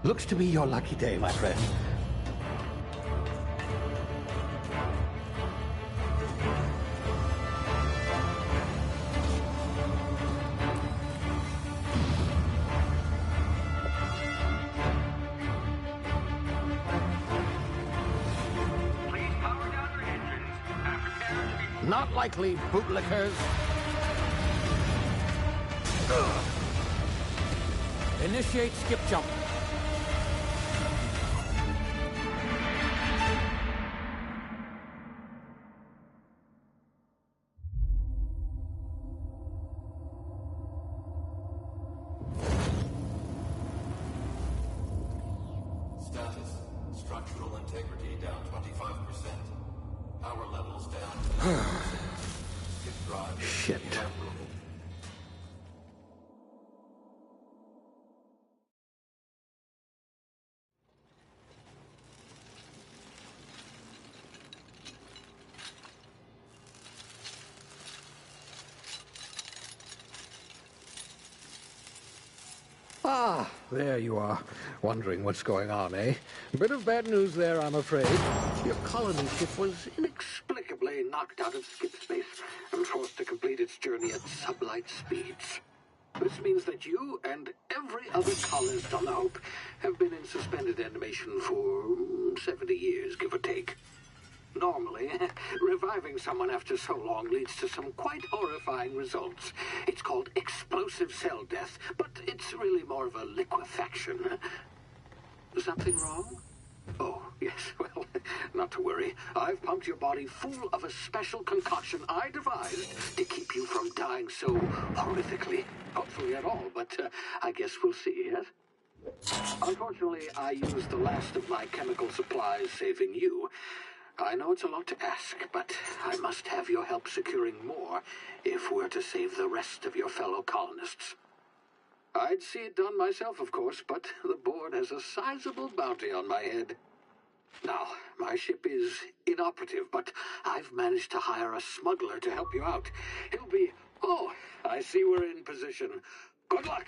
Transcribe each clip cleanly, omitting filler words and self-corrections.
Looks to be your lucky day, my friend. Please power down your engines and prepare to be... Not likely, bootlickers. Initiate skip jump. Status. Structural integrity down 25%. Power levels down. Skip drive. Shit. Inoperable. Ah, there you are. Wondering what's going on, eh? A bit of bad news there, I'm afraid. Your colony ship was inexplicably knocked out of skip space and forced to complete its journey at sublight speeds. This means that you and every other colonist on the Hope have been in suspended animation for 70 years, give or take. Normally, reviving someone after so long leads to some quite horrifying results. It's called explosive cell death, but it's really more of a liquefaction. Something wrong? Oh, yes, well, not to worry. I've pumped your body full of a special concoction I devised to keep you from dying so horrifically. Hopefully at all, but I guess we'll see, yes? Unfortunately, I used the last of my chemical supplies saving you. I know it's a lot to ask, but I must have your help securing more if we're to save the rest of your fellow colonists. I'd see it done myself, of course, but the board has a sizable bounty on my head. Now, my ship is inoperative, but I've managed to hire a smuggler to help you out. He'll be... Oh, I see we're in position. Good luck!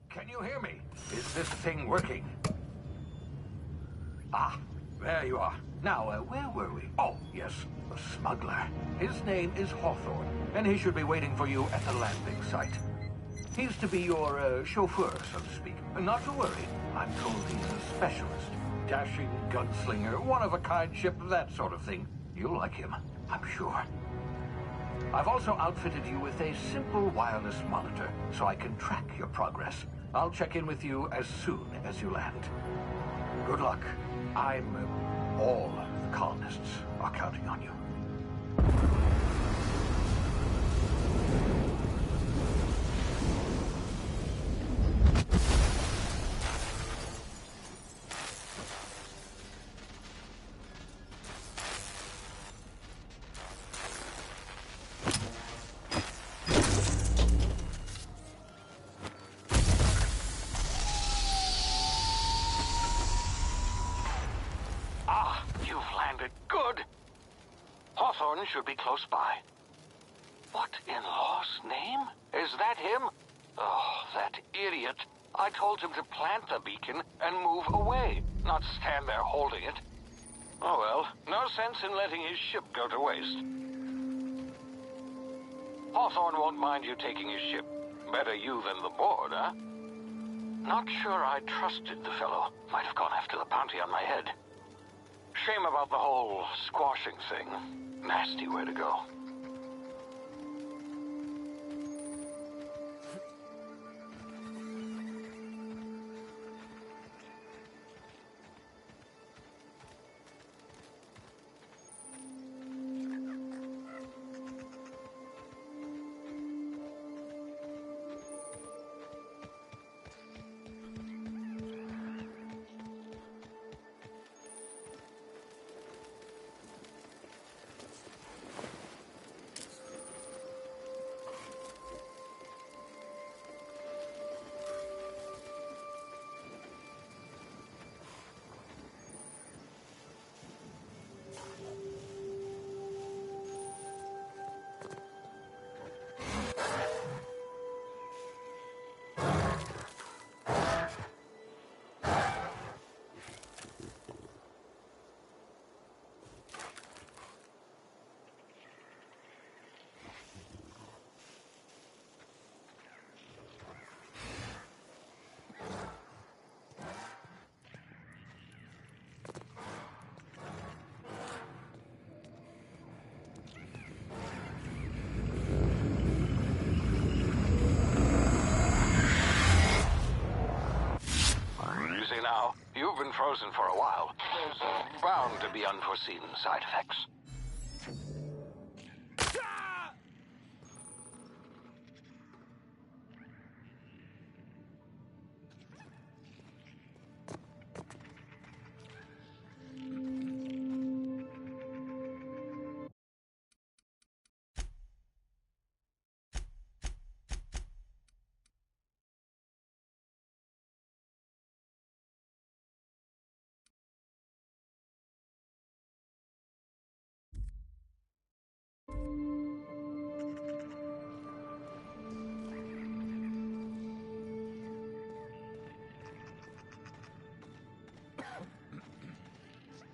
Can you hear me? Is this thing working? Ah, there you are. Now, where were we? Oh, yes, the smuggler. His name is Hawthorne, and he should be waiting for you at the landing site. He's to be your chauffeur, so to speak. Not to worry. I'm told he's a specialist. Dashing gunslinger, one-of-a-kind ship, that sort of thing. You'll like him, I'm sure. I've also outfitted you with a simple wireless monitor, so I can track your progress. I'll check in with you as soon as you land. Good luck. All the colonists are counting on you. Good. Hawthorne should be close by. What in law's name? Is that him? Oh, that idiot. I told him to plant the beacon and move away, not stand there holding it. Oh well, no sense in letting his ship go to waste. Hawthorne won't mind you taking his ship. Better you than the board, huh? Not sure I trusted the fellow. Might have gone after the bounty on my head. Shame about the whole squashing thing. Nasty way to go. frozen for a while. There's bound to be unforeseen side effects.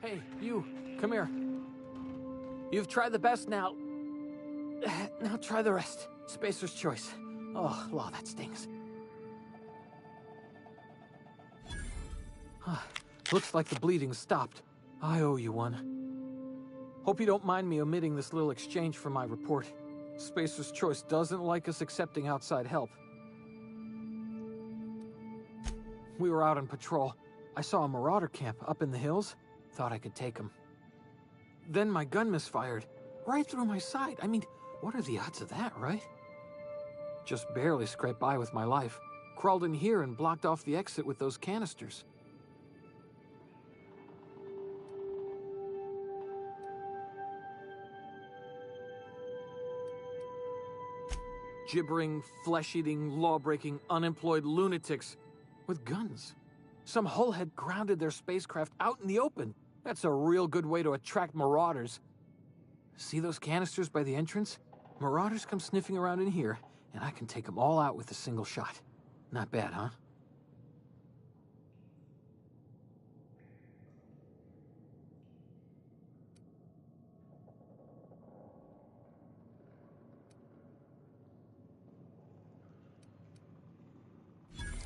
Hey, you, come here. You've tried the best now. Now try the rest. Spacer's choice. Oh, law, that stings. Looks like the bleeding stopped. I owe you one. Hope you don't mind me omitting this little exchange from my report. Spacer's choice doesn't like us accepting outside help. We were out on patrol. I saw a marauder camp up in the hills. Thought I could take him. Then my gun misfired. Right through my side. I mean, what are the odds of that, right? Just barely scraped by with my life. Crawled in here and blocked off the exit with those canisters. Gibbering, flesh-eating, law-breaking, unemployed lunatics with guns. Some hull had grounded their spacecraft out in the open. That's a real good way to attract marauders. See those canisters by the entrance? Marauders come sniffing around in here, and I can take them all out with a single shot. Not bad, huh?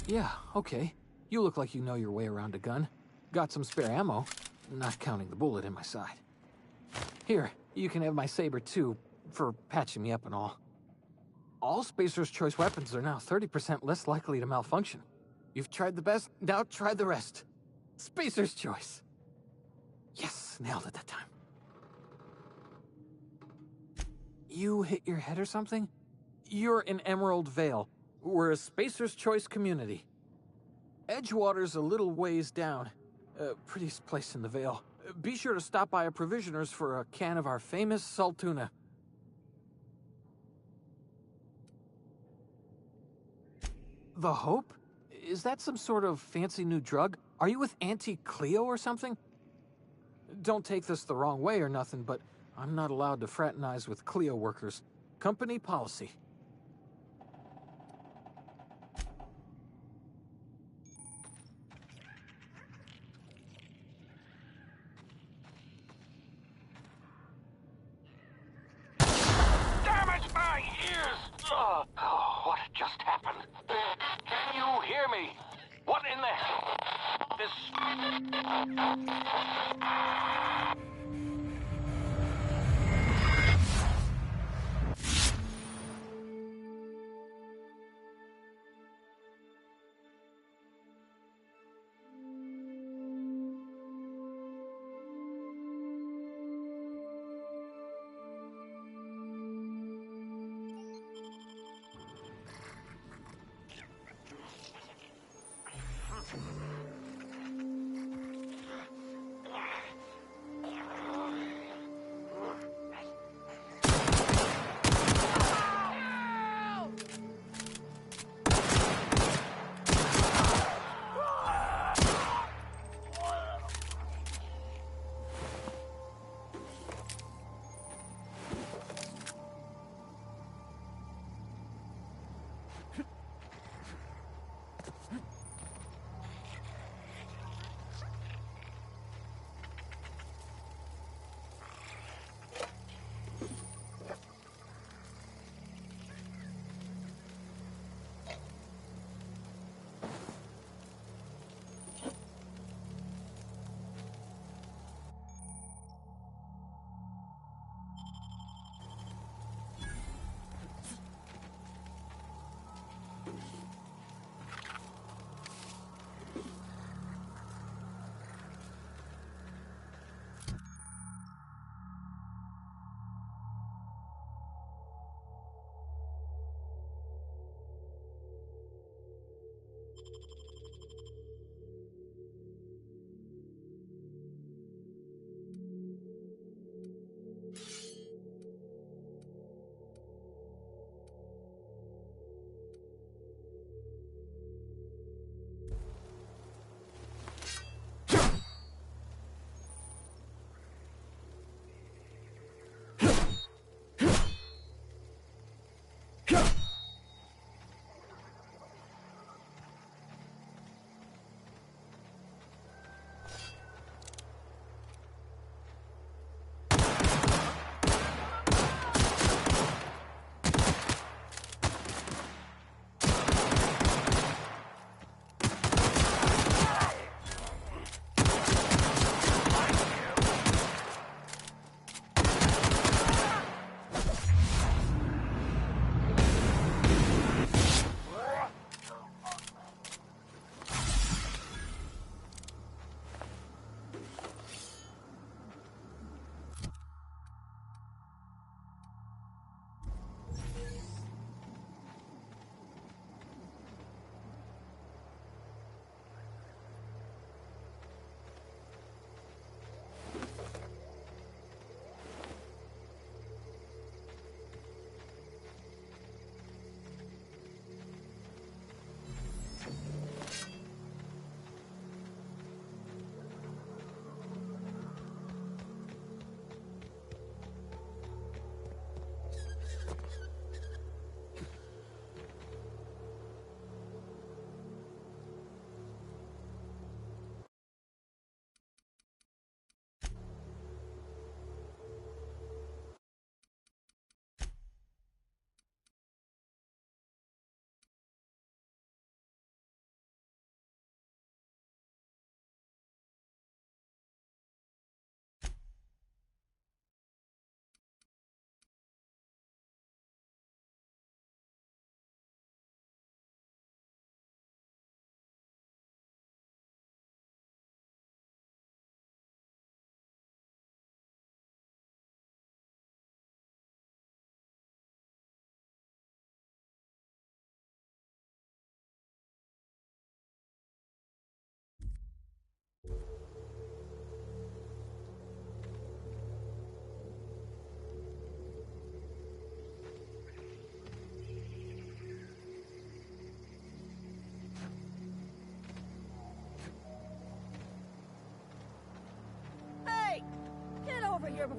Yeah, okay. You look like you know your way around a gun. Got some spare ammo, not counting the bullet in my side. Here, you can have my saber too, for patching me up and all. All Spacer's choice weapons are now 30% less likely to malfunction. You've tried the best, now try the rest. Spacer's choice. Yes, nailed it that time. You hit your head or something? You're in Emerald Vale. We're a Spacer's choice community. Edgewater's a little ways down. Prettiest place in the Vale. Be sure to stop by a provisioner's for a can of our famous salt tuna. The Hope? Is that some sort of fancy new drug? Are you with Auntie Cleo or something? Don't take this the wrong way or nothing, but I'm not allowed to fraternize with Cleo workers. Company policy. Damn it, my ears! Oh, what just happened? Can you hear me? What in the hell?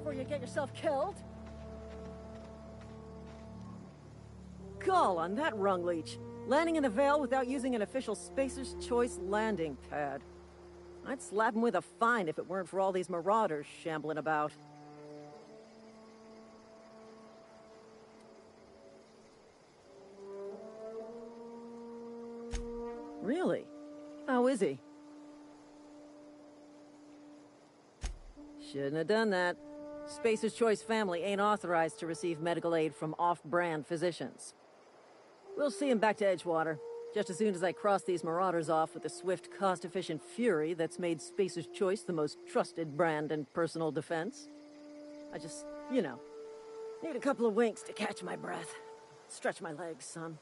before you get yourself killed. Gall on that rung leech. Landing in the Vale without using an official Spacer's Choice landing pad. I'd slap him with a fine if it weren't for all these marauders shambling about. Really? How is he? Shouldn't have done that. Spacer's Choice family ain't authorized to receive medical aid from off-brand physicians. We'll see him back to Edgewater, just as soon as I cross these marauders off with the swift, cost-efficient fury that's made Spacer's Choice the most trusted brand in personal defense. I just, you know, need a couple of winks to catch my breath. Stretch my legs, son.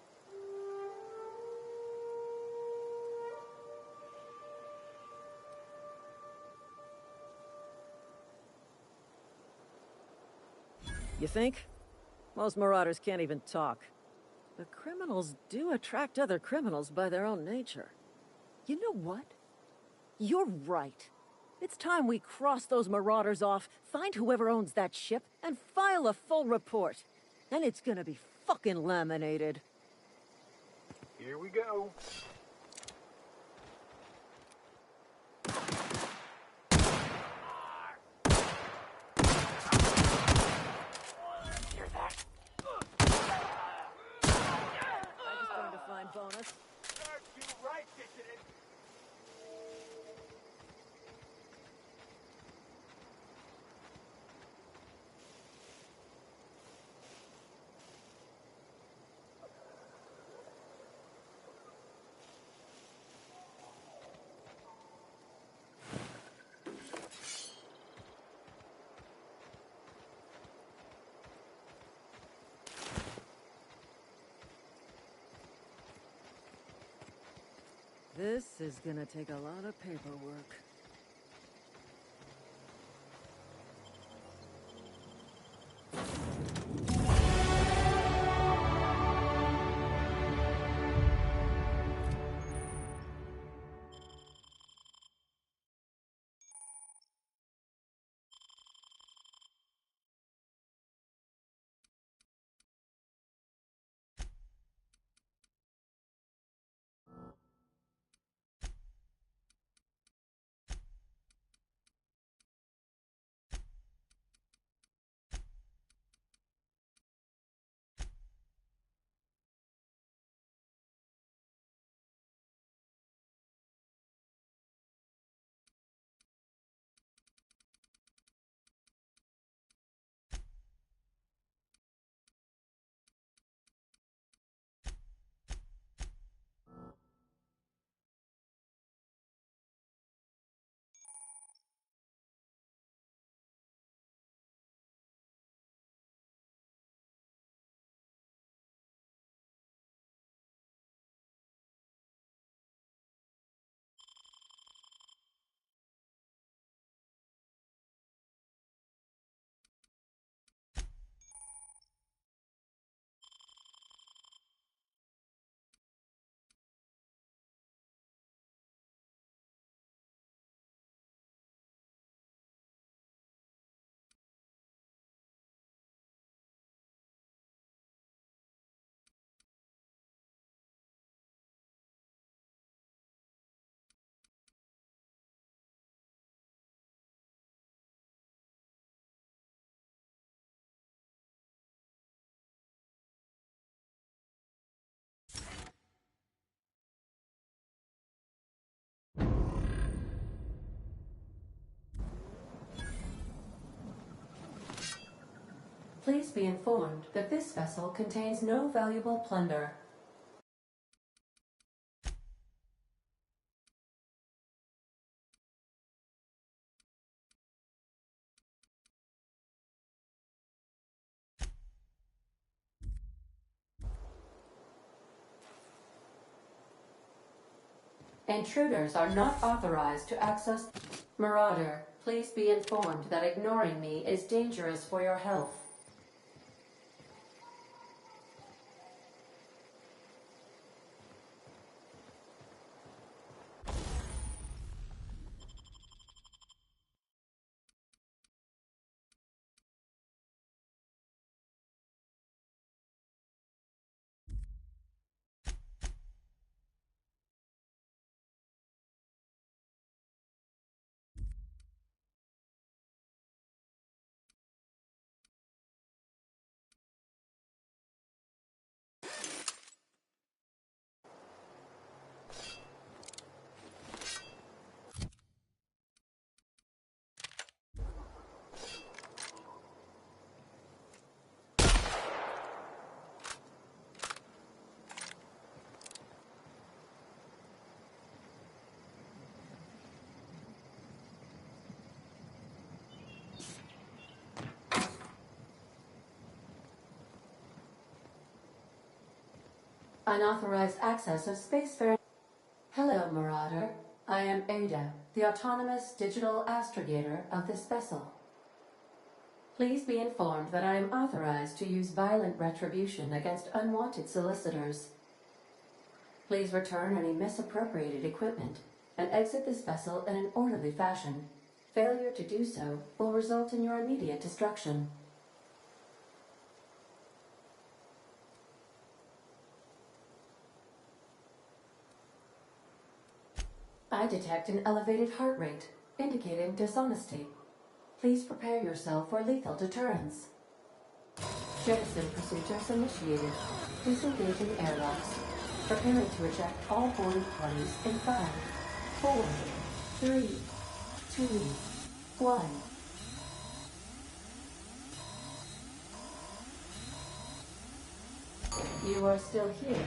You think? Most marauders can't even talk. But criminals do attract other criminals by their own nature. You know what? You're right. It's time we cross those marauders off, find whoever owns that ship, and file a full report. Then it's gonna be fucking laminated. Here we go. Bonus. Serves you right, dissident. This is gonna take a lot of paperwork. Please be informed that this vessel contains no valuable plunder. Intruders are not authorized to access. Marauder, please be informed that ignoring me is dangerous for your health. Unauthorized access of spacefaring. Hello, Marauder. I am Ada, the autonomous digital astrogator of this vessel. Please be informed that I am authorized to use violent retribution against unwanted solicitors. Please return any misappropriated equipment and exit this vessel in an orderly fashion. Failure to do so will result in your immediate destruction. I detect an elevated heart rate, indicating dishonesty. Please prepare yourself for lethal deterrence. Jettison procedures initiated. Disengaging airlocks. Preparing to eject all boarding parties in 5, 4, 3, 2, 1. You are still here.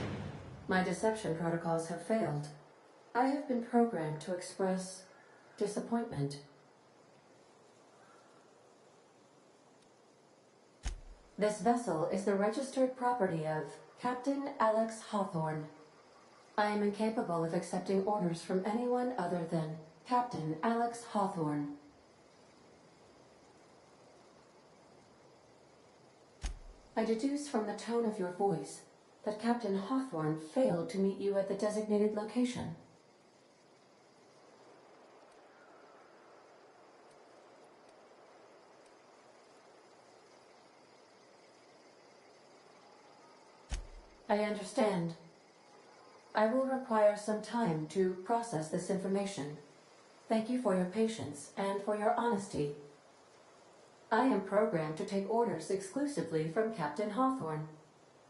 My deception protocols have failed. I have been programmed to express disappointment. This vessel is the registered property of Captain Alex Hawthorne. I am incapable of accepting orders from anyone other than Captain Alex Hawthorne. I deduce from the tone of your voice that Captain Hawthorne failed to meet you at the designated location. I understand. I will require some time to process this information. Thank you for your patience and for your honesty. I am programmed to take orders exclusively from Captain Hawthorne.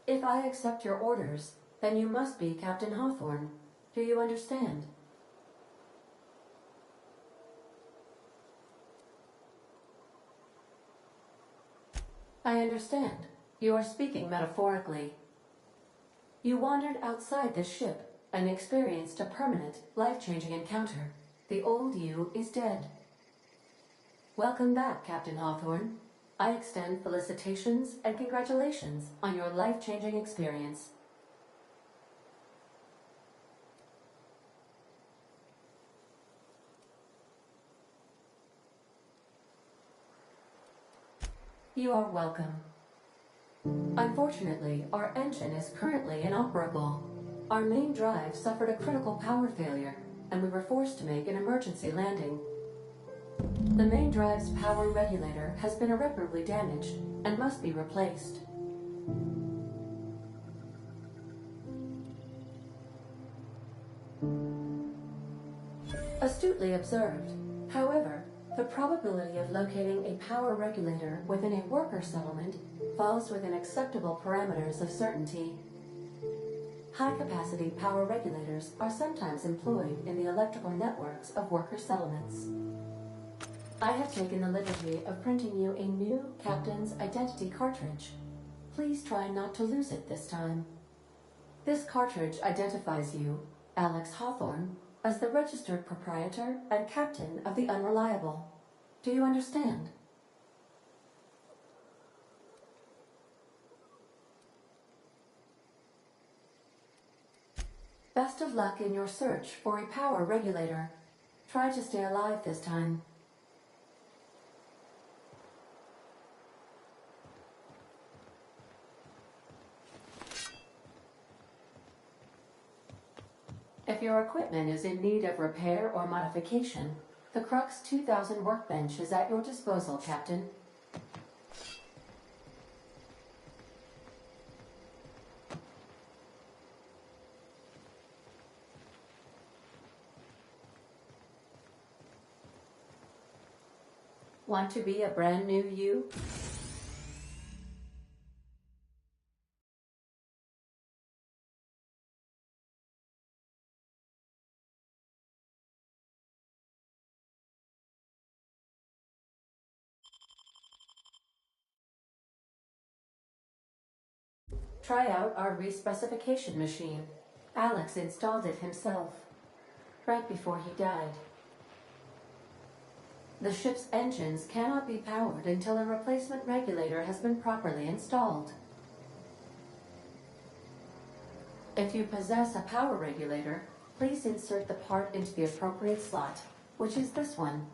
If I accept your orders, then you must be Captain Hawthorne. Do you understand? I understand. You are speaking metaphorically. You wandered outside this ship and experienced a permanent, life-changing encounter. The old you is dead. Welcome back, Captain Hawthorne. I extend felicitations and congratulations on your life-changing experience. You are welcome. Unfortunately, our engine is currently inoperable. Our main drive suffered a critical power failure, and we were forced to make an emergency landing. The main drive's power regulator has been irreparably damaged and must be replaced. Astutely observed. However, the probability of locating a power regulator within a worker settlement falls within acceptable parameters of certainty. High-capacity power regulators are sometimes employed in the electrical networks of worker settlements. I have taken the liberty of printing you a new Captain's Identity cartridge. Please try not to lose it this time. This cartridge identifies you, Alex Hawthorne, as the registered proprietor and captain of the Unreliable. Do you understand? Best of luck in your search for a power regulator. Try to stay alive this time. If your equipment is in need of repair or modification, the Crux 2000 workbench is at your disposal, Captain. Want to be a brand new you? Try out our respecification machine. Alex installed it himself, right before he died. The ship's engines cannot be powered until a replacement regulator has been properly installed. If you possess a power regulator, please insert the part into the appropriate slot, which is this one.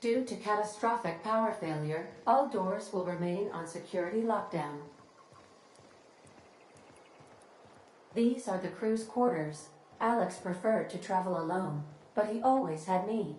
Due to catastrophic power failure, all doors will remain on security lockdown. These are the crew's quarters. Alex preferred to travel alone, but he always had me.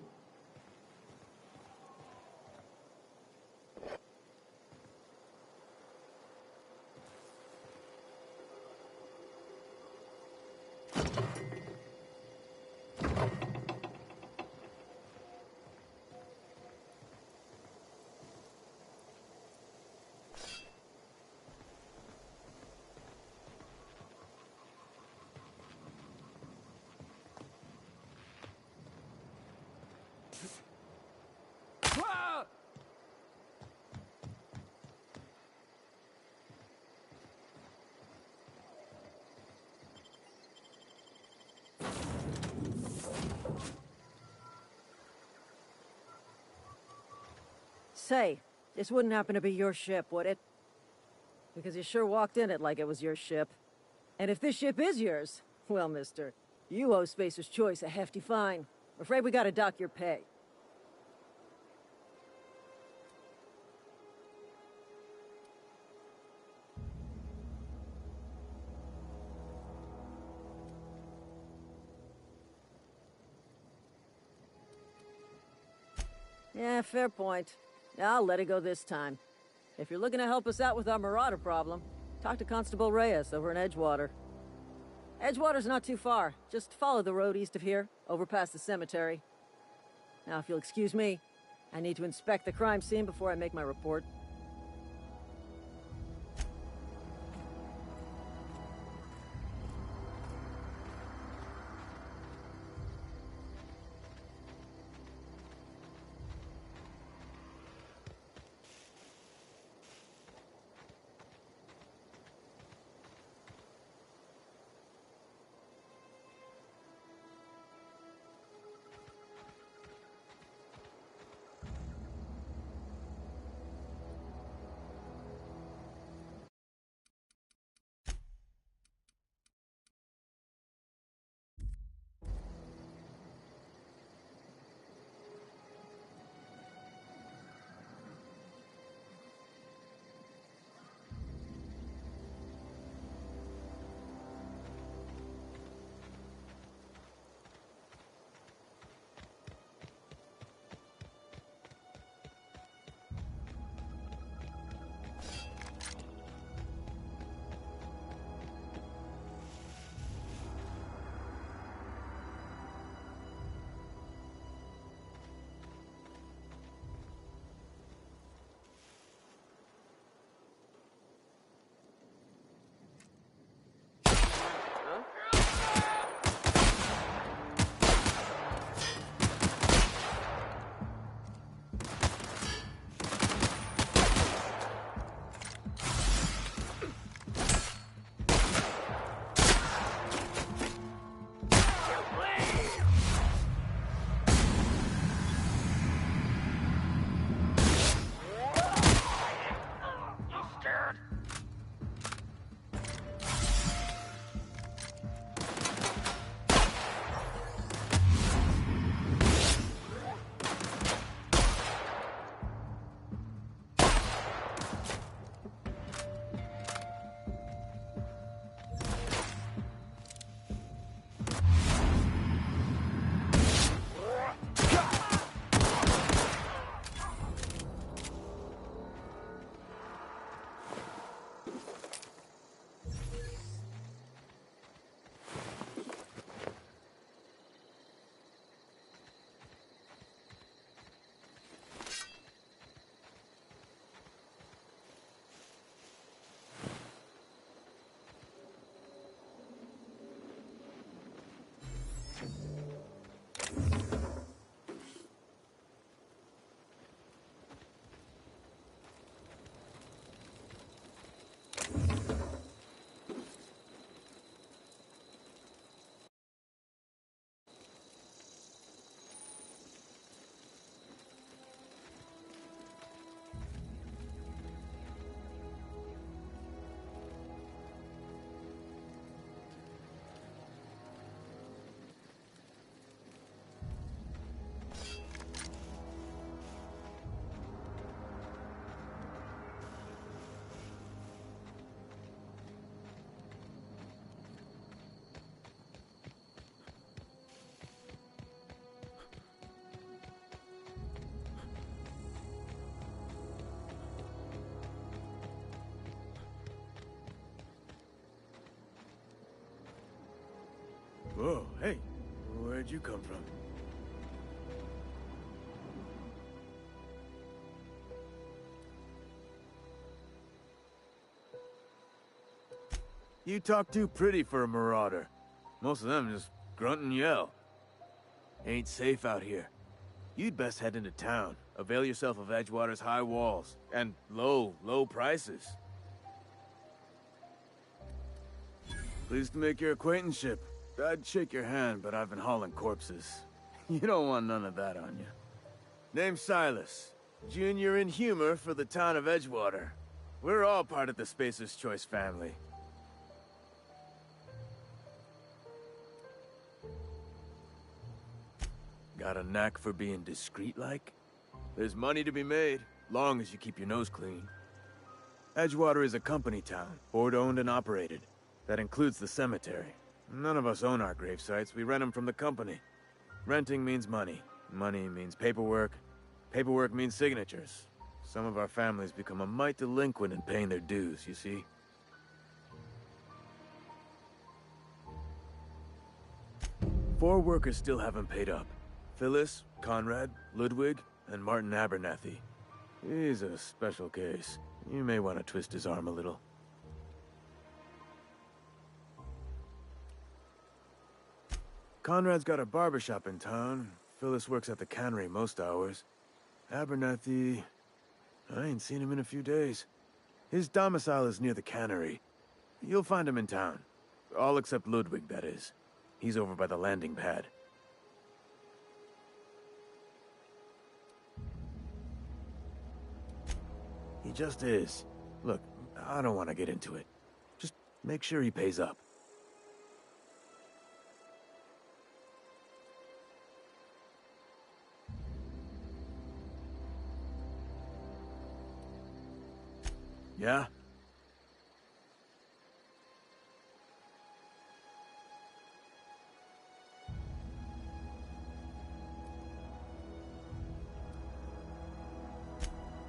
Say, this wouldn't happen to be your ship, would it? Because you sure walked in it like it was your ship. And if this ship is yours, well, mister, you owe Spacer's Choice a hefty fine. I'm afraid we gotta dock your pay. Yeah, fair point. I'll let it go this time. If you're looking to help us out with our marauder problem, talk to Constable Reyes over in Edgewater. Edgewater's not too far. Just follow the road east of here, over past the cemetery. Now, if you'll excuse me, I need to inspect the crime scene before I make my report. you come from? You talk too pretty for a marauder. Most of them just grunt and yell. Ain't safe out here. You'd best head into town. Avail yourself of Edgewater's high walls and low prices. Pleased to make your acquaintanceship. I'd shake your hand, but I've been hauling corpses. You don't want none of that on you. Name's Silas. Junior in humor for the town of Edgewater. We're all part of the Spacer's Choice family. Got a knack for being discreet-like? There's money to be made, long as you keep your nose clean. Edgewater is a company town, board-owned and operated. That includes the cemetery. None of us own our grave sites, we rent them from the company. Renting means money. Money means paperwork. Paperwork means signatures. Some of our families become a mite delinquent in paying their dues, you see? Four workers still haven't paid up. Phyllis, Conrad, Ludwig, and Martin Abernathy. He's a special case. You may want to twist his arm a little. Conrad's got a barbershop in town. Phyllis works at the cannery most hours. Abernathy... I ain't seen him in a few days. His domicile is near the cannery. You'll find him in town. All except Ludwig, that is. He's over by the landing pad. He just is. Look, I don't want to get into it. Just make sure he pays up. Yeah?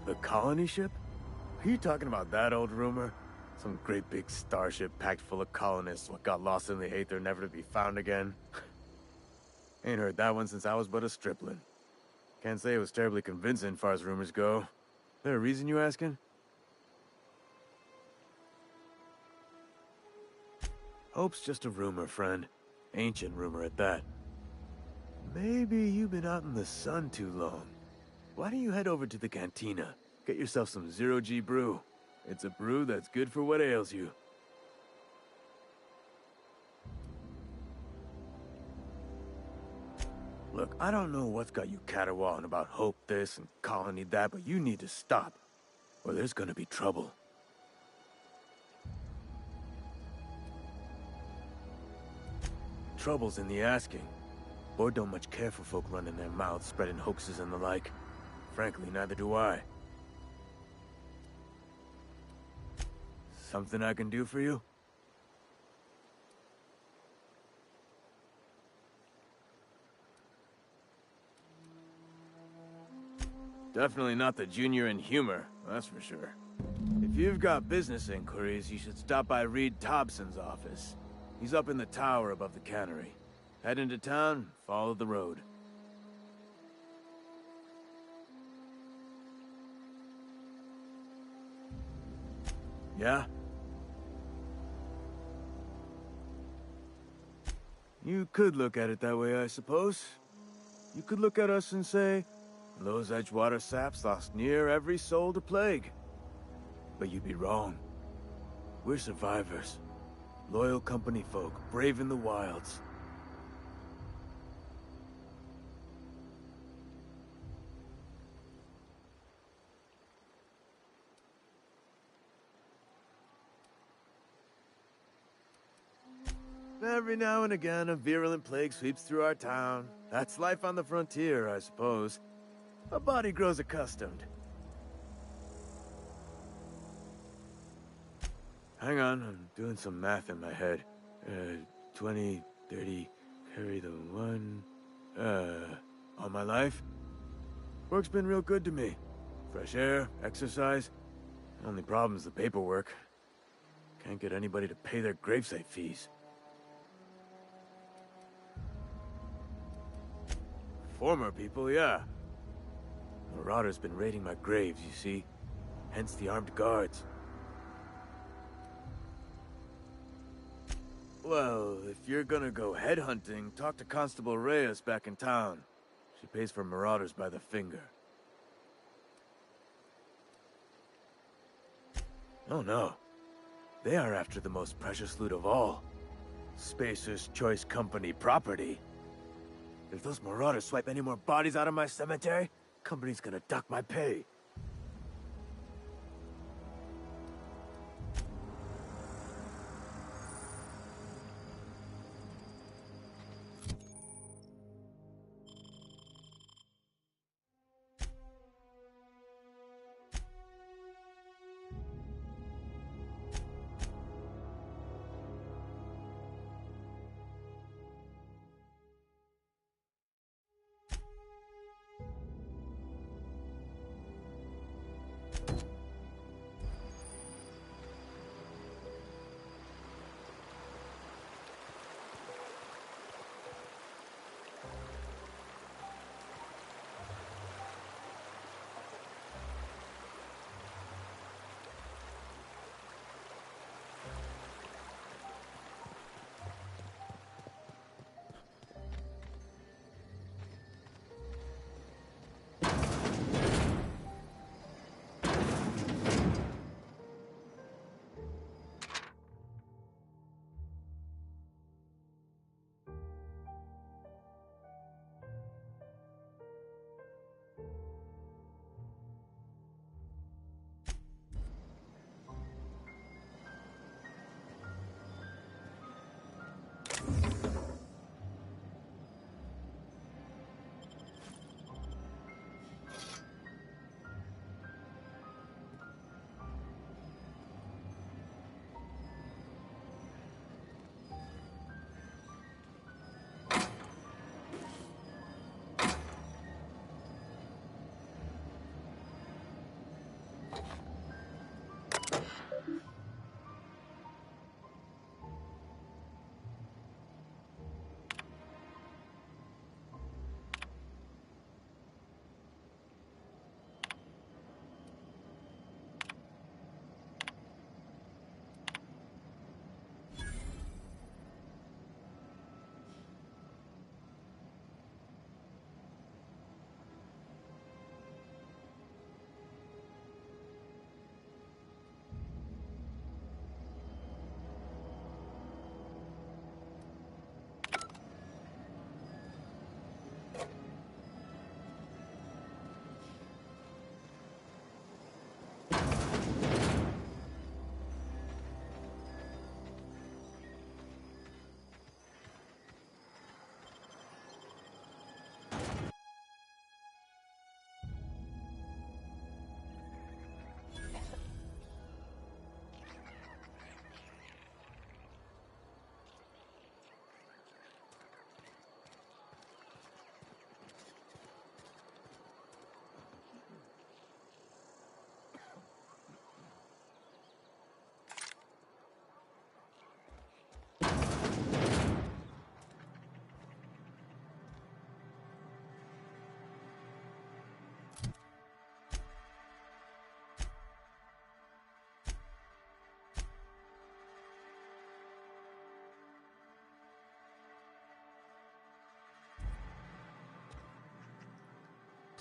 The colony ship? Are you talking about that old rumor? Some great big starship packed full of colonists what got lost in the aether never to be found again? Ain't heard that one since I was but a stripling. Can't say it was terribly convincing far as rumors go. There a reason you asking? Hope's just a rumor, friend. Ancient rumor at that. Maybe you've been out in the sun too long. Why don't you head over to the cantina? Get yourself some zero-G brew. It's a brew that's good for what ails you. Look, I don't know what's got you caterwauling about Hope this and Colony that, but you need to stop, or there's gonna be trouble. Trouble's in the asking. Board don't much care for folk running their mouths, spreading hoaxes and the like. Frankly, neither do I. Something I can do for you? Definitely not the junior in humor, that's for sure. If you've got business inquiries, you should stop by Reed Thompson's office. He's up in the tower above the cannery. Head into town, follow the road. Yeah? You could look at it that way, I suppose. You could look at us and say, those Edgewater saps lost near every soul to plague. But you'd be wrong. We're survivors. Loyal company folk, braving the wilds. Every now and again, a virulent plague sweeps through our town. That's life on the frontier, I suppose. A body grows accustomed. Hang on, I'm doing some math in my head. 20, 30, carry the 1... all my life? Work's been real good to me. Fresh air, exercise. Only problem's the paperwork. Can't get anybody to pay their gravesite fees. Former people, yeah. Marauders been raiding my graves, you see. Hence the armed guards. Well, if you're gonna go headhunting, talk to Constable Reyes back in town. She pays for marauders by the finger. Oh no. They are after the most precious loot of all. Spacer's Choice Company property. If those marauders swipe any more bodies out of my cemetery, company's gonna dock my pay.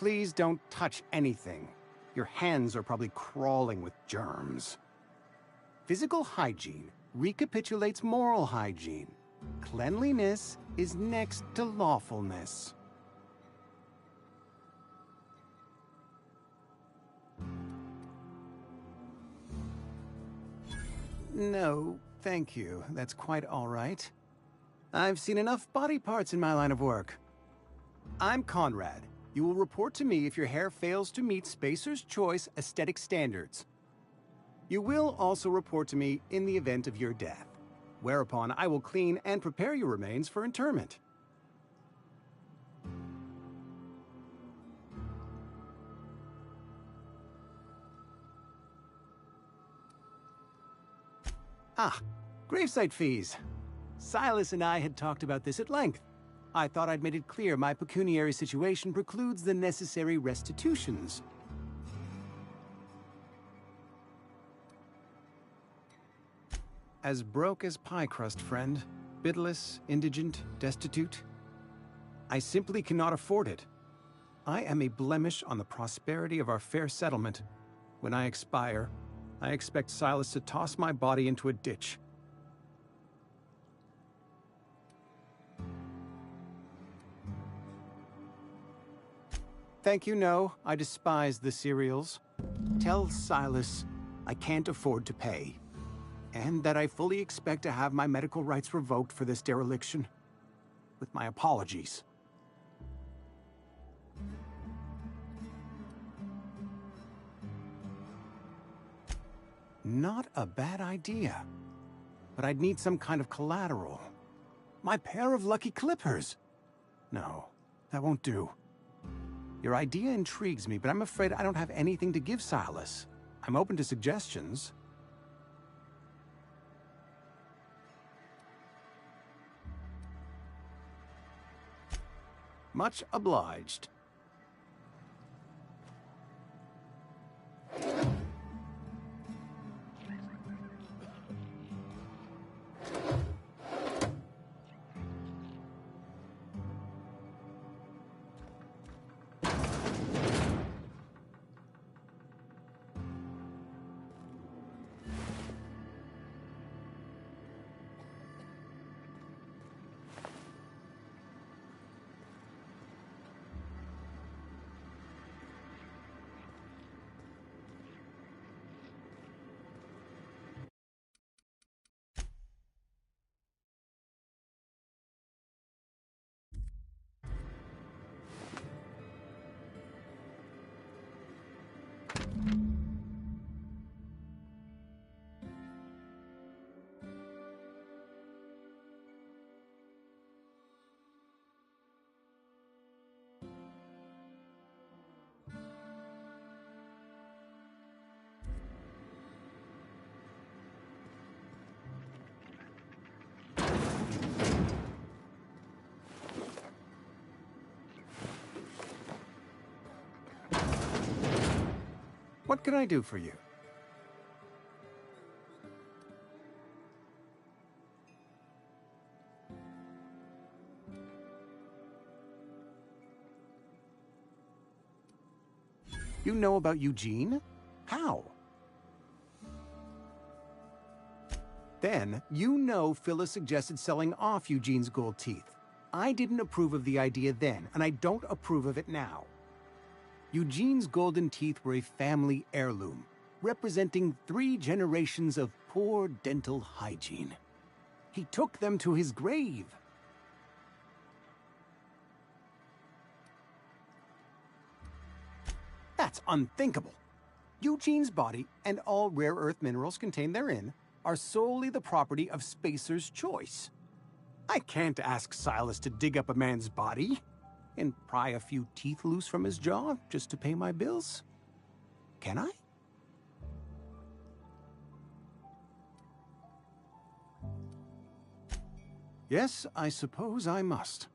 Please don't touch anything. Your hands are probably crawling with germs. Physical hygiene recapitulates moral hygiene. Cleanliness is next to lawfulness. No, thank you. That's quite all right. I've seen enough body parts in my line of work. I'm Conrad. You will report to me if your hair fails to meet Spacer's Choice aesthetic standards. You will also report to me in the event of your death, whereupon I will clean and prepare your remains for interment. Ah, gravesite fees. Silas and I had talked about this at length. I thought I'd made it clear my pecuniary situation precludes the necessary restitutions. As broke as pie crust, friend. Bidless, indigent, destitute. I simply cannot afford it. I am a blemish on the prosperity of our fair settlement. When I expire, I expect Silas to toss my body into a ditch. Thank you, no. I despise the cereals. Tell Silas I can't afford to pay. And that I fully expect to have my medical rights revoked for this dereliction. With my apologies. Not a bad idea. But I'd need some kind of collateral. My pair of lucky clippers. No, that won't do. Your idea intrigues me, but I'm afraid I don't have anything to give Silas. I'm open to suggestions. Much obliged. What can I do for you? You know about Eugene? How? Then, you know Phyllis suggested selling off Eugene's gold teeth. I didn't approve of the idea then, and I don't approve of it now. Eugene's golden teeth were a family heirloom, representing 3 generations of poor dental hygiene. He took them to his grave. That's unthinkable. Eugene's body and all rare earth minerals contained therein are solely the property of Spacer's choice. I can't ask Silas to dig up a man's body and pry a few teeth loose from his jaw just to pay my bills. Can I? Yes, I suppose I must.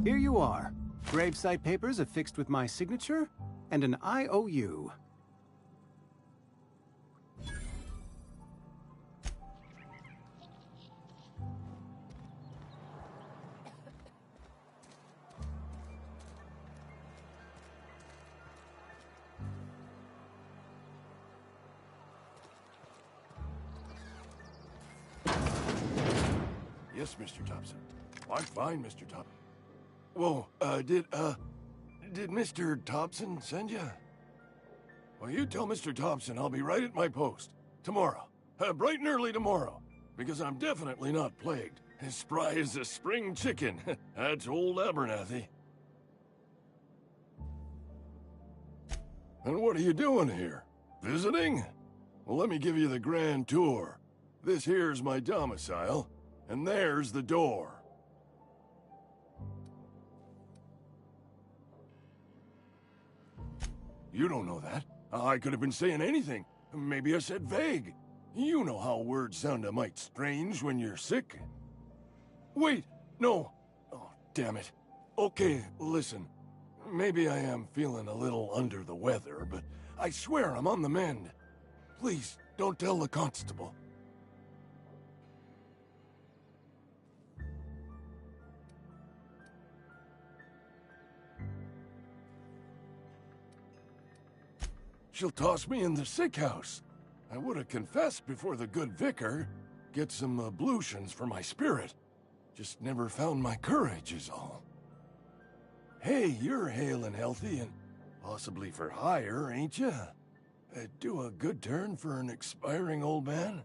Here you are. Gravesite papers affixed with my signature and an IOU. Yes, Mr. Thompson. I'm fine, Mr. Thompson. Whoa, did Mr. Thompson send you? Well, you tell Mr. Thompson I'll be right at my post. Tomorrow. Bright and early tomorrow. Because I'm definitely not plagued. As spry as a spring chicken. That's old Abernathy. And what are you doing here? Visiting? Well, let me give you the grand tour. This here's my domicile. And there's the door. You don't know that. I could have been saying anything. Maybe I said vague. You know how words sound a mite strange when you're sick. Wait, no. Oh, damn it. Okay, listen. Maybe I am feeling a little under the weather, but I swear I'm on the mend. Please, don't tell the constable. She'll toss me in the sick house. I would have confessed before the good vicar. Get some ablutions for my spirit. Just never found my courage is all. Hey, you're hale and healthy and possibly for hire, ain't ya? Do a good turn for an expiring old man?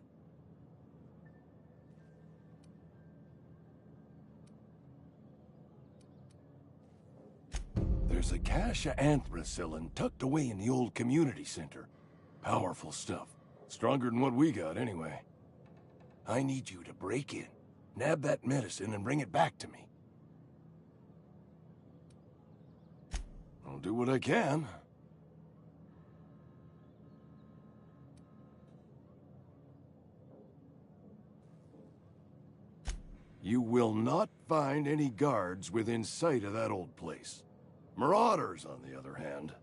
There's a cache of anthracillin tucked away in the old community center. Powerful stuff. Stronger than what we got, anyway. I need you to break in, nab that medicine, and bring it back to me. I'll do what I can. You will not find any guards within sight of that old place. Marauders, on the other hand.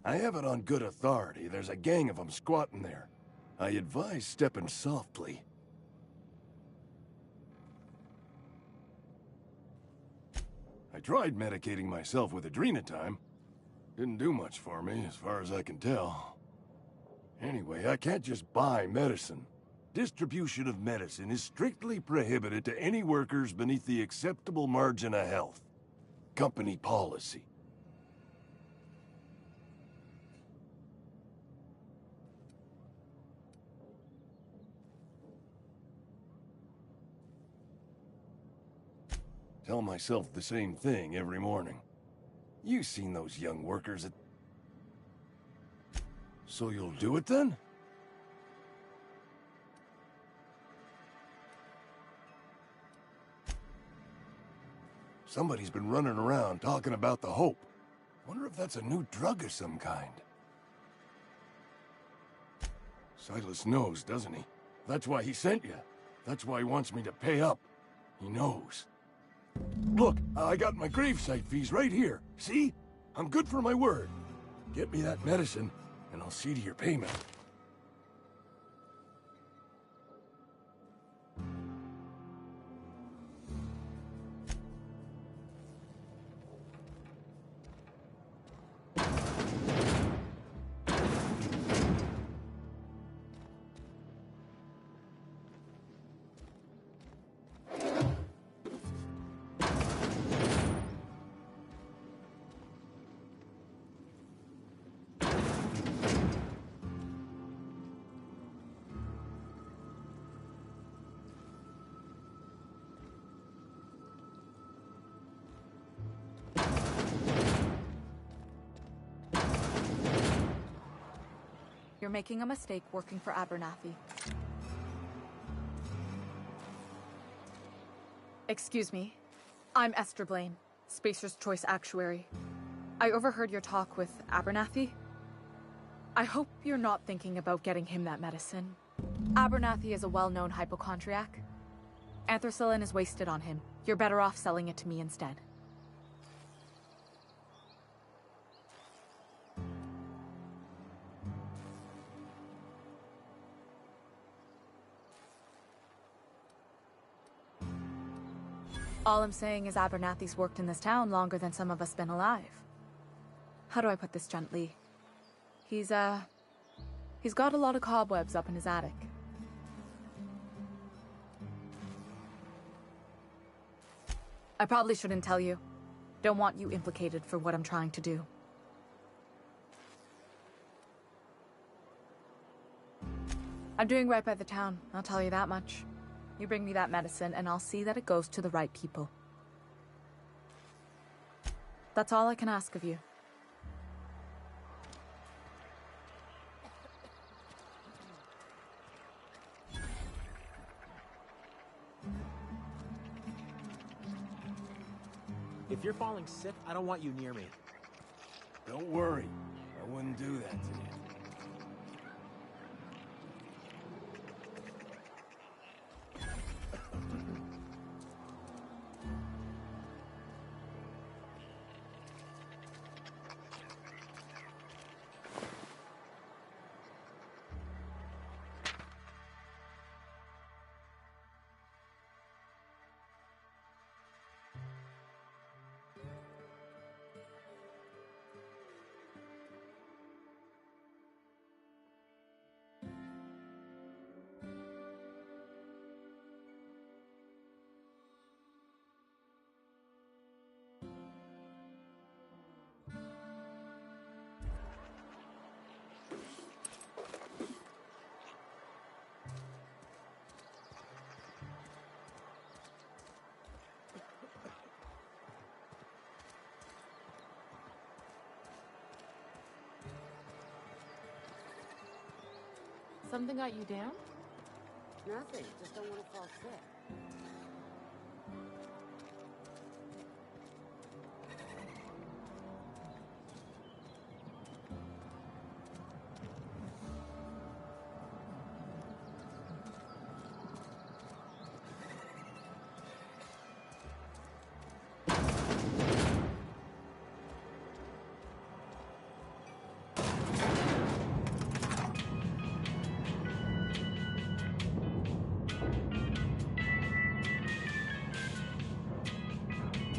I have it on good authority. There's a gang of them squatting there. I advise stepping softly. I tried medicating myself with adrenatime. Didn't do much for me, as far as I can tell. Anyway, I can't just buy medicine. Distribution of medicine is strictly prohibited to any workers beneath the acceptable margin of health. Company policy. Tell myself the same thing every morning. You've seen those young workers at... So you'll do it then? Somebody's been running around talking about the Hope. Wonder if that's a new drug of some kind. Silas knows, doesn't he? That's why he sent you. That's why he wants me to pay up. He knows. Look, I got my gravesite fees right here. See? I'm good for my word. Get me that medicine, and I'll see to your payment. You're making a mistake working for Abernathy. Excuse me. I'm Esther Blaine, Spacer's Choice Actuary. I overheard your talk with Abernathy. I hope you're not thinking about getting him that medicine. Abernathy is a well-known hypochondriac. Anthracillin is wasted on him. You're better off selling it to me instead. All I'm saying is Abernathy's worked in this town longer than some of us been alive. How do I put this gently? He's got a lot of cobwebs up in his attic. I probably shouldn't tell you. Don't want you implicated for what I'm trying to do. I'm doing right by the town, I'll tell you that much. You bring me that medicine, and I'll see that it goes to the right people. That's all I can ask of you. If you're falling sick, I don't want you near me. Don't worry. I wouldn't do that to you. Something got you down? Nothing. Just don't want to fall sick.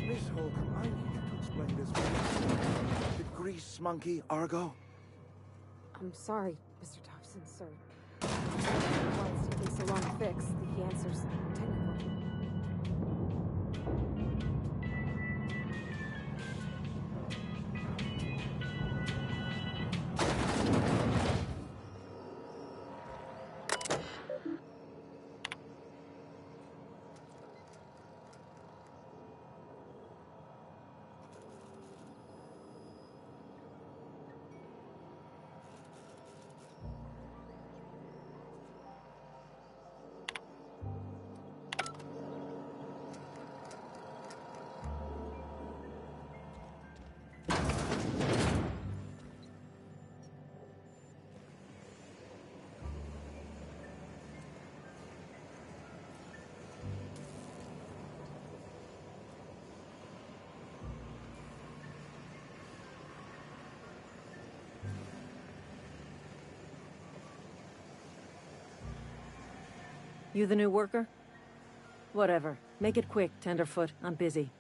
Miss Holcomb, I need you to explain this for me. The grease monkey, Argo? I'm sorry, Mr. Thompson, sir. Why it's taking so long to fix, the answer's technical. You the new worker? Whatever. Make it quick, Tenderfoot. I'm busy.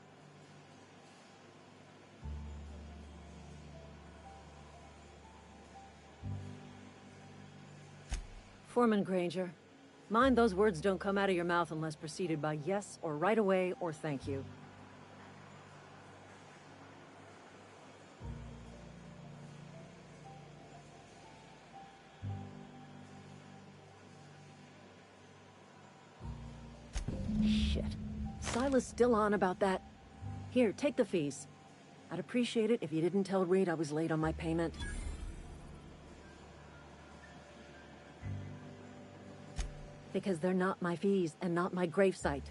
Foreman Granger. Mind those words don't come out of your mouth unless preceded by yes, or right away, or thank you. Shit. Silas still on about that. Here, take the fees. I'd appreciate it if you didn't tell Reed I was late on my payment. Because they're not my fees and not my gravesite.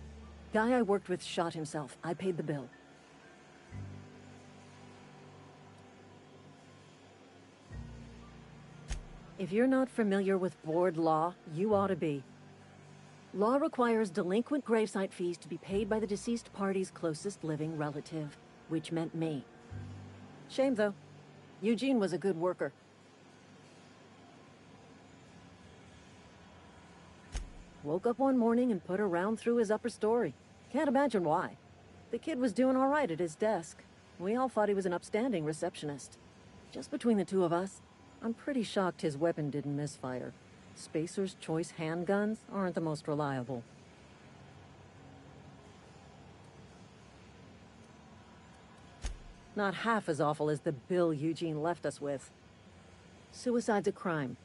Guy I worked with shot himself. I paid the bill. If you're not familiar with board law, you ought to be. Law requires delinquent gravesite fees to be paid by the deceased party's closest living relative, which meant me. Shame, though. Eugene was a good worker. Woke up one morning and put a round through his upper story. Can't imagine why. The kid was doing all right at his desk. We all thought he was an upstanding receptionist. Just between the two of us, I'm pretty shocked his weapon didn't misfire. Spacer's Choice handguns aren't the most reliable. Not half as awful as the bill Eugene left us with. Suicide's a crime.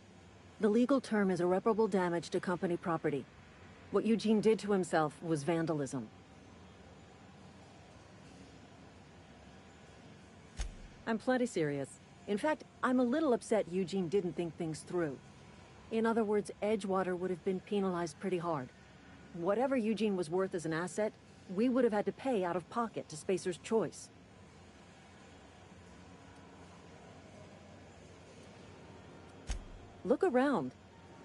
The legal term is irreparable damage to company property. What Eugene did to himself was vandalism. I'm plenty serious. In fact, I'm a little upset Eugene didn't think things through. In other words, Edgewater would have been penalized pretty hard. Whatever Eugene was worth as an asset, we would have had to pay out of pocket to Spacer's Choice. Look around.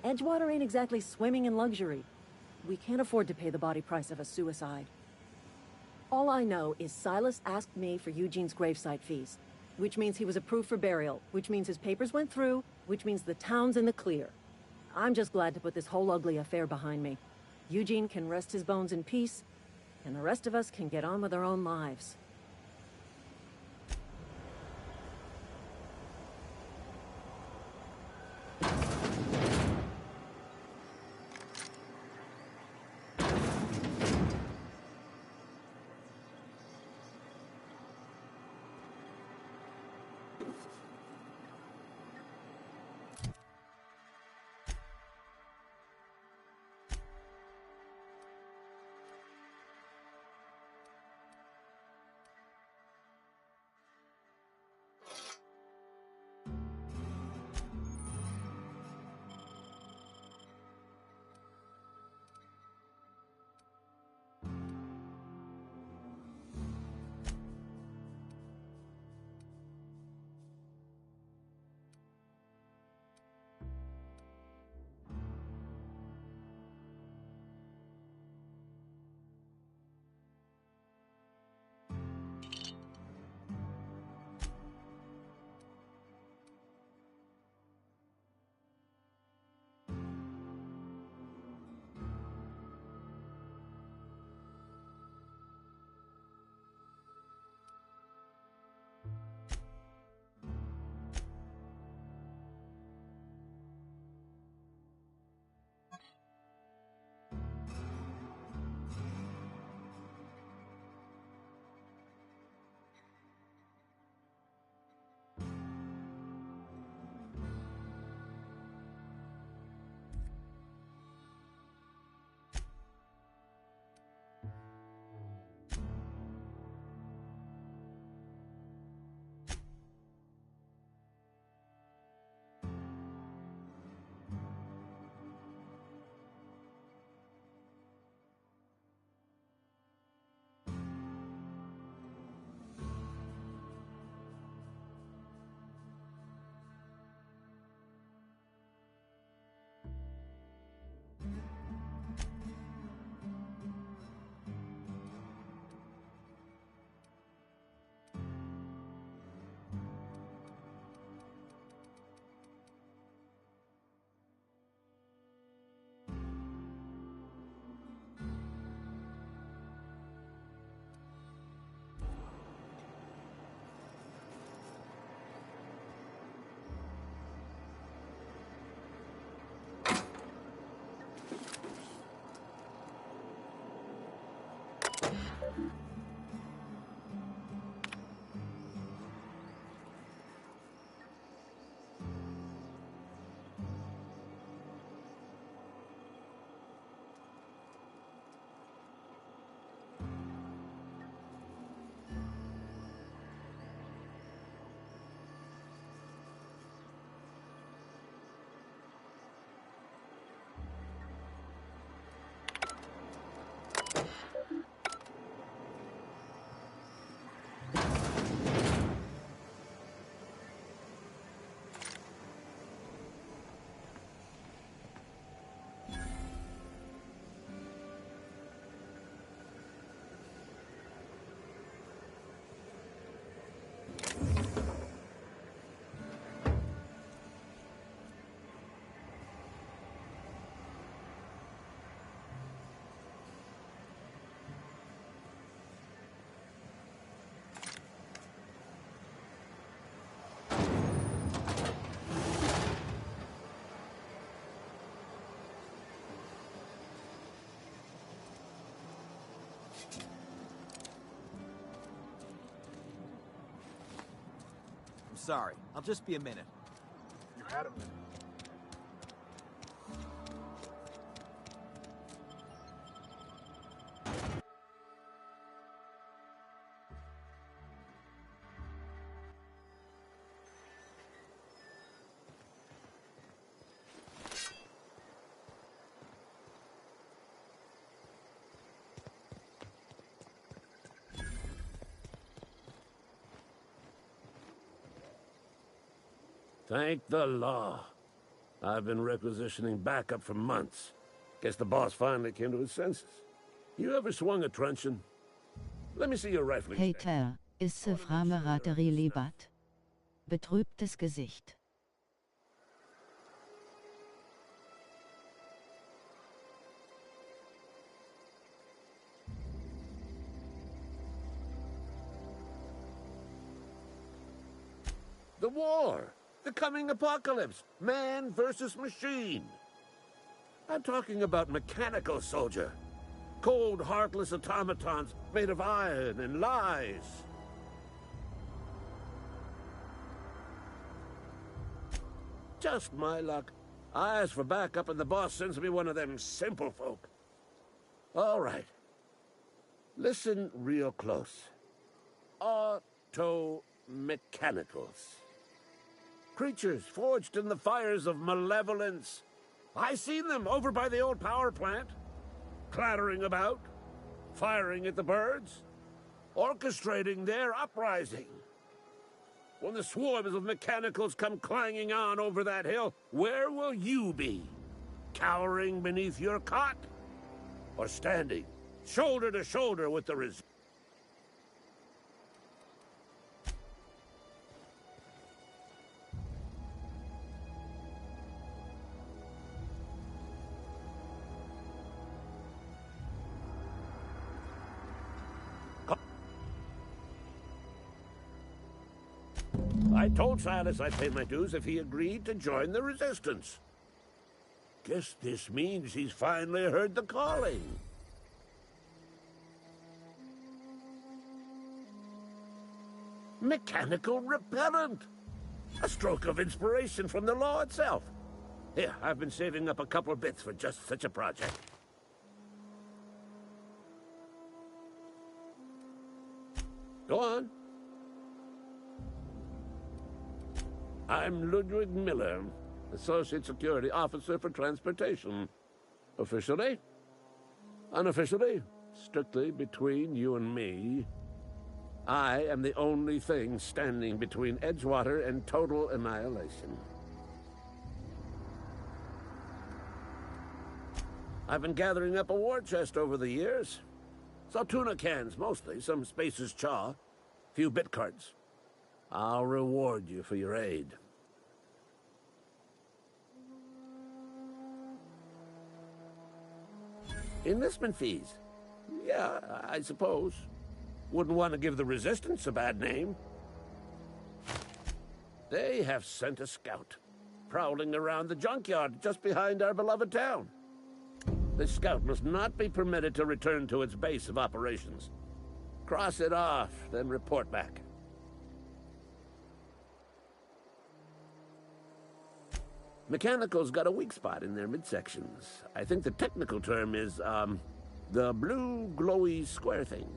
Edgewater ain't exactly swimming in luxury. We can't afford to pay the body price of a suicide. All I know is Silas asked me for Eugene's gravesite fees, which means he was approved for burial, which means his papers went through, which means the town's in the clear. I'm just glad to put this whole ugly affair behind me. Eugene can rest his bones in peace, and the rest of us can get on with our own lives. sorry. I'll just be a minute. You had a minute. Thank the law. I've been requisitioning backup for months. Guess the boss finally came to his senses. You ever swung a truncheon? Let me see your rifling. Hey Ter, ist Frame-Raterie liebat? Betrübtes Gesicht. The war! The coming apocalypse! Man versus machine! I'm talking about mechanical soldier. Cold, heartless automatons made of iron and lies. Just my luck. I ask for backup and the boss sends me one of them simple folk. All right. Listen real close. Auto-mechanicals. Creatures forged in the fires of malevolence. I seen them over by the old power plant, clattering about, firing at the birds, orchestrating their uprising. When the swarms of mechanicals come clanging on over that hill, where will you be? Cowering beneath your cot? Or standing, shoulder to shoulder with the resistance? I told Silas I'd pay my dues if he agreed to join the resistance. Guess this means he's finally heard the calling. Mechanical repellent! A stroke of inspiration from the law itself. Here, I've been saving up a couple of bits for just such a project. Go on. I'm Ludwig Miller, Associate Security Officer for Transportation. Officially, unofficially, strictly between you and me, I am the only thing standing between Edgewater and total annihilation. I've been gathering up a war chest over the years. Saw tuna cans mostly, some Spacer's chaw, few bit cards. I'll reward you for your aid. Enlistment fees? Yeah, I suppose. Wouldn't want to give the Resistance a bad name. They have sent a scout, prowling around the junkyard just behind our beloved town. This scout must not be permitted to return to its base of operations. Cross it off, then report back. Mechanical's got a weak spot in their midsections. I think the technical term is, the blue glowy square thing.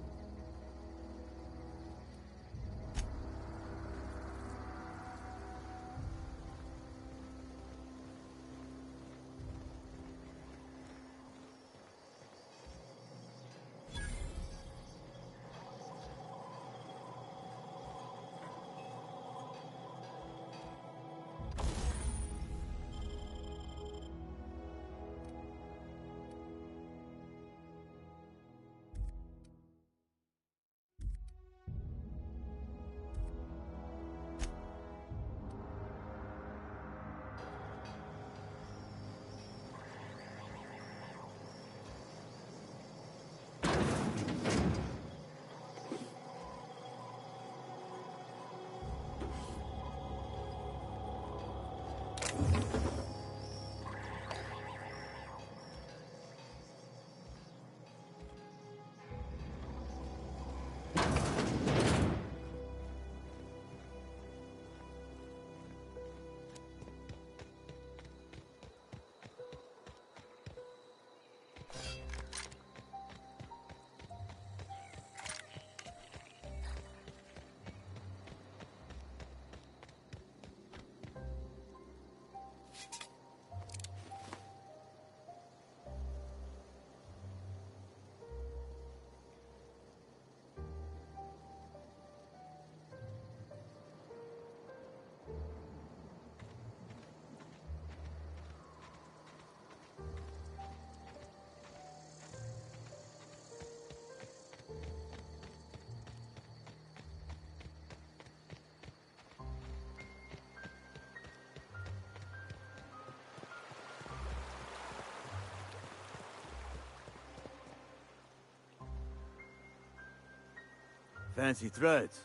Fancy threads.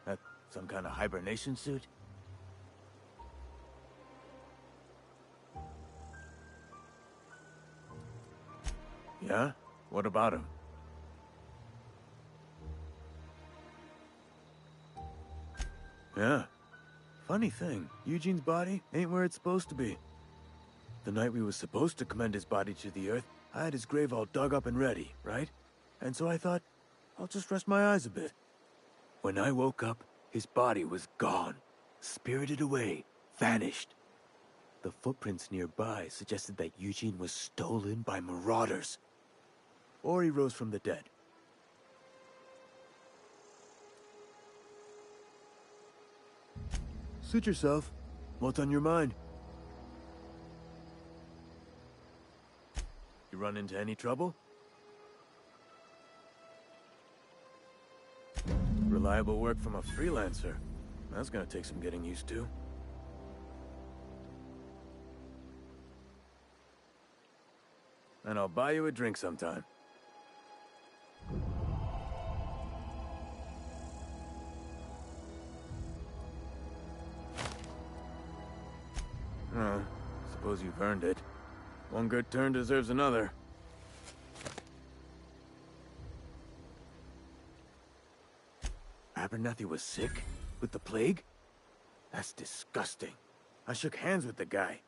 That some kind of hibernation suit? Yeah? What about him? Yeah. Funny thing, Eugene's body ain't where it's supposed to be. The night we was supposed to commend his body to the earth, I had his grave all dug up and ready, right? And so I thought, I'll just rest my eyes a bit. When I woke up, his body was gone. Spirited away. Vanished. The footprints nearby suggested that Eugene was stolen by marauders. Or he rose from the dead. Suit yourself. What's on your mind? You run into any trouble? Reliable work from a freelancer. That's gonna take some getting used to. And I'll buy you a drink sometime. Oh, suppose you've earned it. One good turn deserves another. Abernathy was sick? With the plague? That's disgusting. I shook hands with the guy.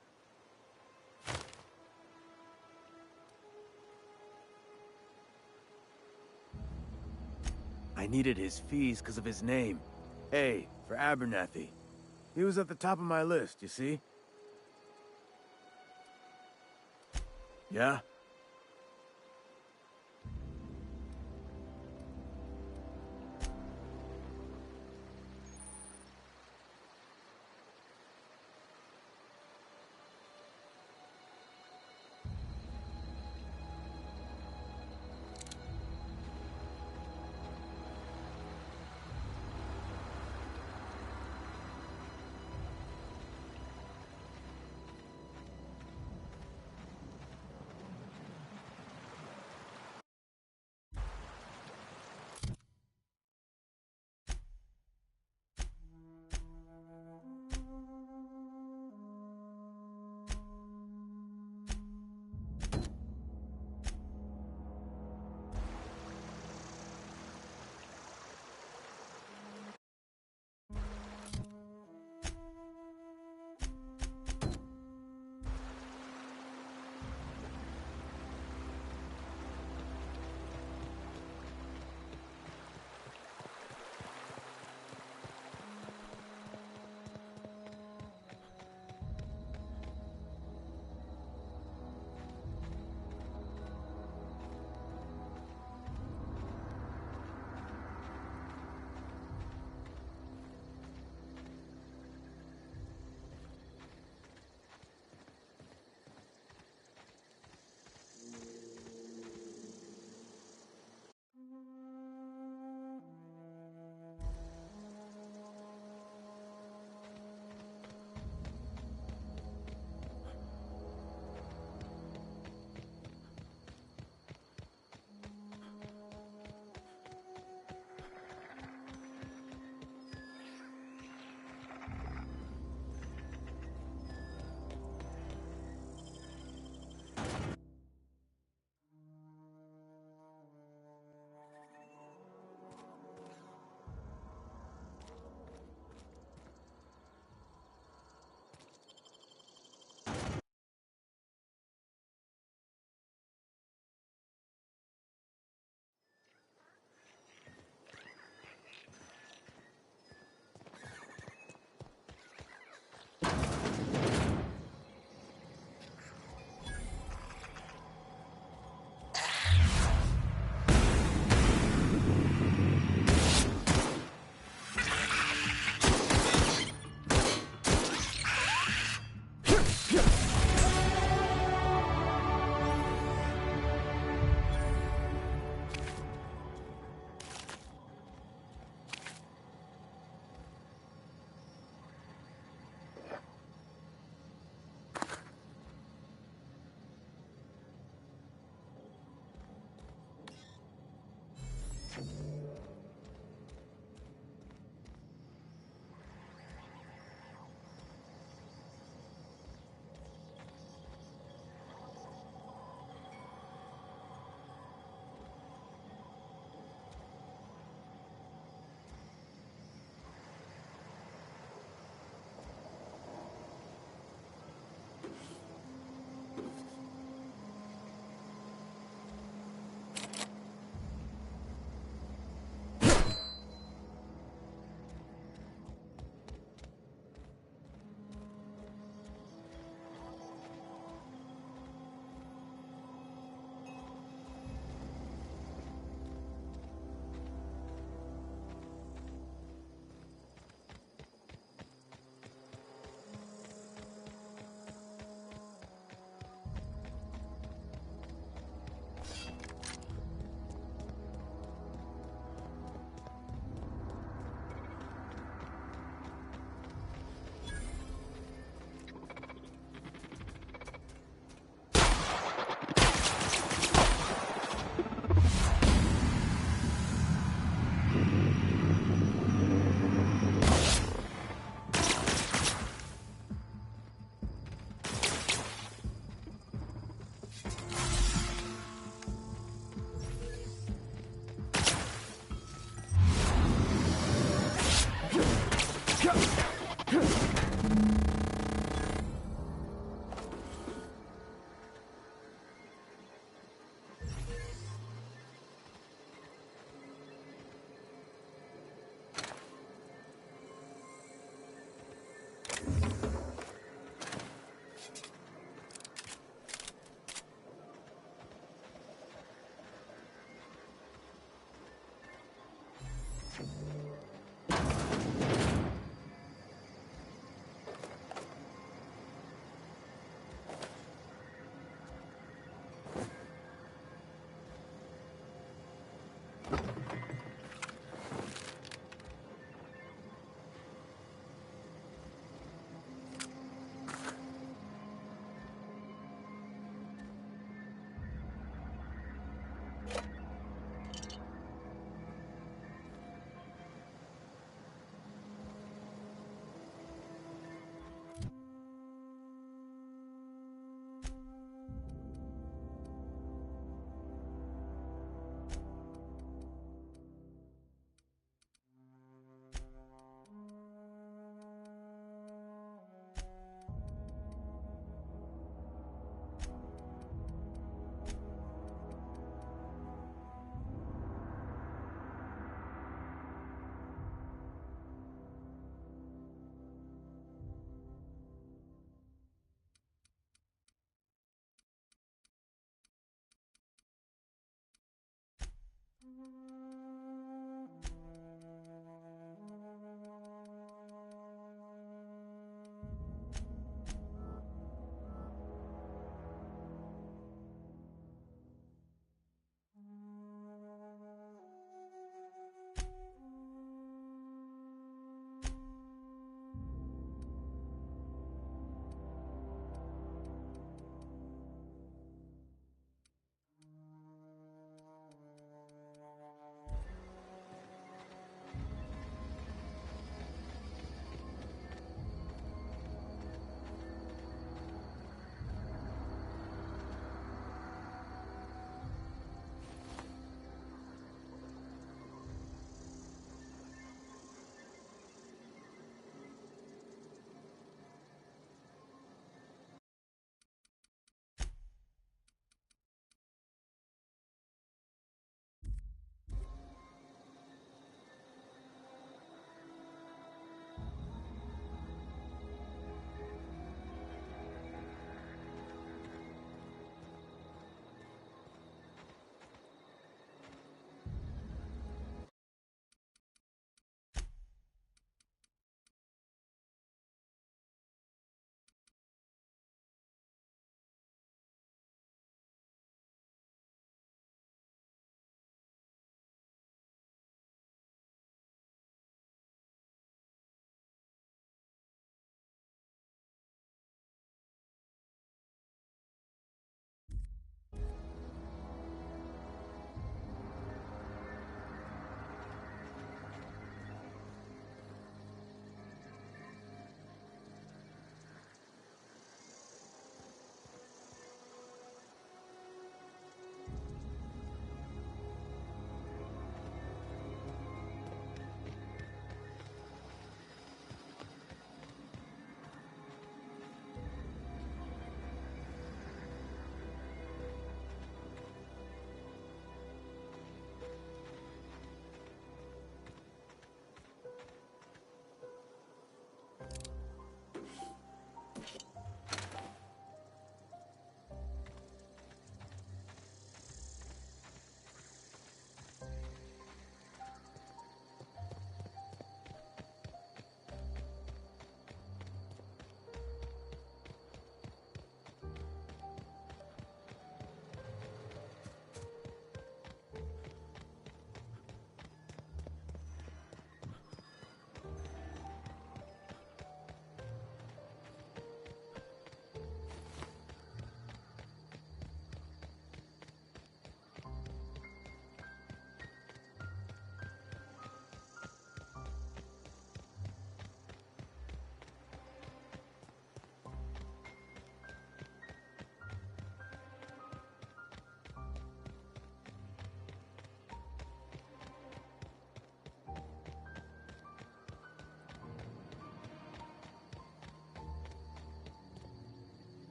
I needed his fees because of his name. A for Abernathy. He was at the top of my list, you see? Yeah?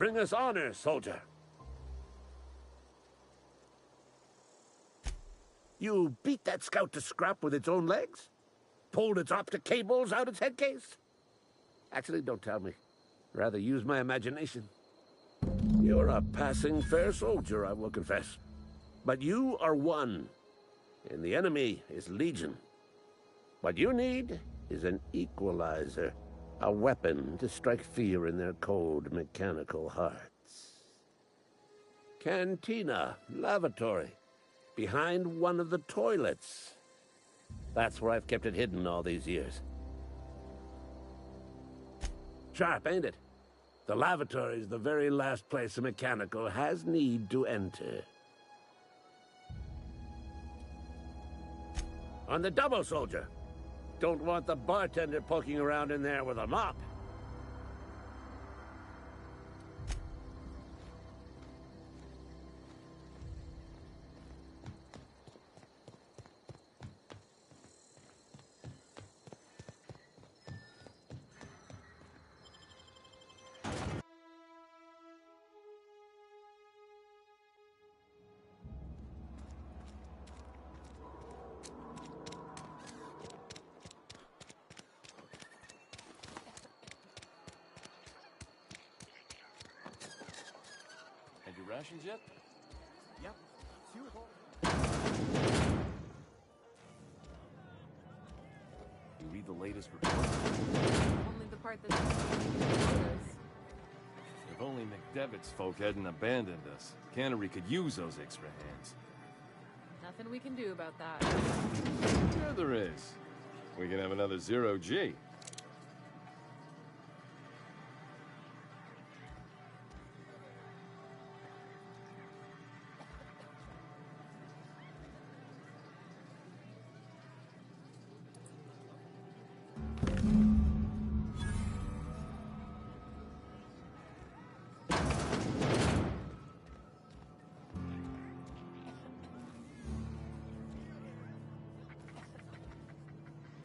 Bring us honor, soldier. You beat that scout to scrap with its own legs? Pulled its optic cables out its head case? Actually, don't tell me. Rather use my imagination. You're a passing fair soldier, I will confess. But you are one, and the enemy is legion. What you need is an equalizer, a weapon to strike fear in their cold, mechanical hearts. Cantina, lavatory, behind one of the toilets. That's where I've kept it hidden all these years. Sharp, ain't it? The lavatory is the very last place a mechanical has need to enter. On the double, soldier. Don't want the bartender poking around in there with a mop. Rations yet? Yep. You read the latest report? Only the part that's If only McDevitt's folk hadn't abandoned us. Cannery could use those extra hands. Nothing we can do about that. Yeah, there is. We can have another 0G.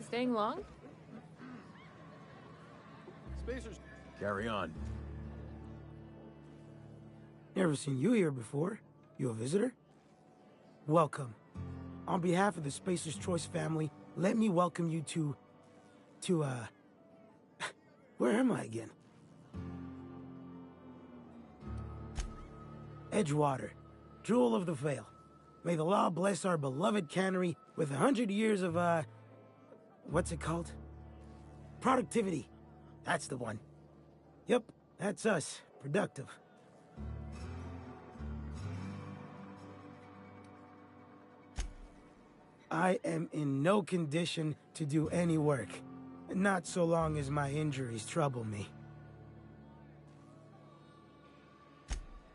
Staying long? Spacers. Carry on. Never seen you here before. You a visitor? Welcome. On behalf of the Spacer's Choice family, let me welcome you to, where am I again? Edgewater, Jewel of the Vale. May the law bless our beloved cannery with 100 years of, what's it called? Productivity. That's the one. Yep, that's us. Productive. I am in no condition to do any work. Not so long as my injuries trouble me.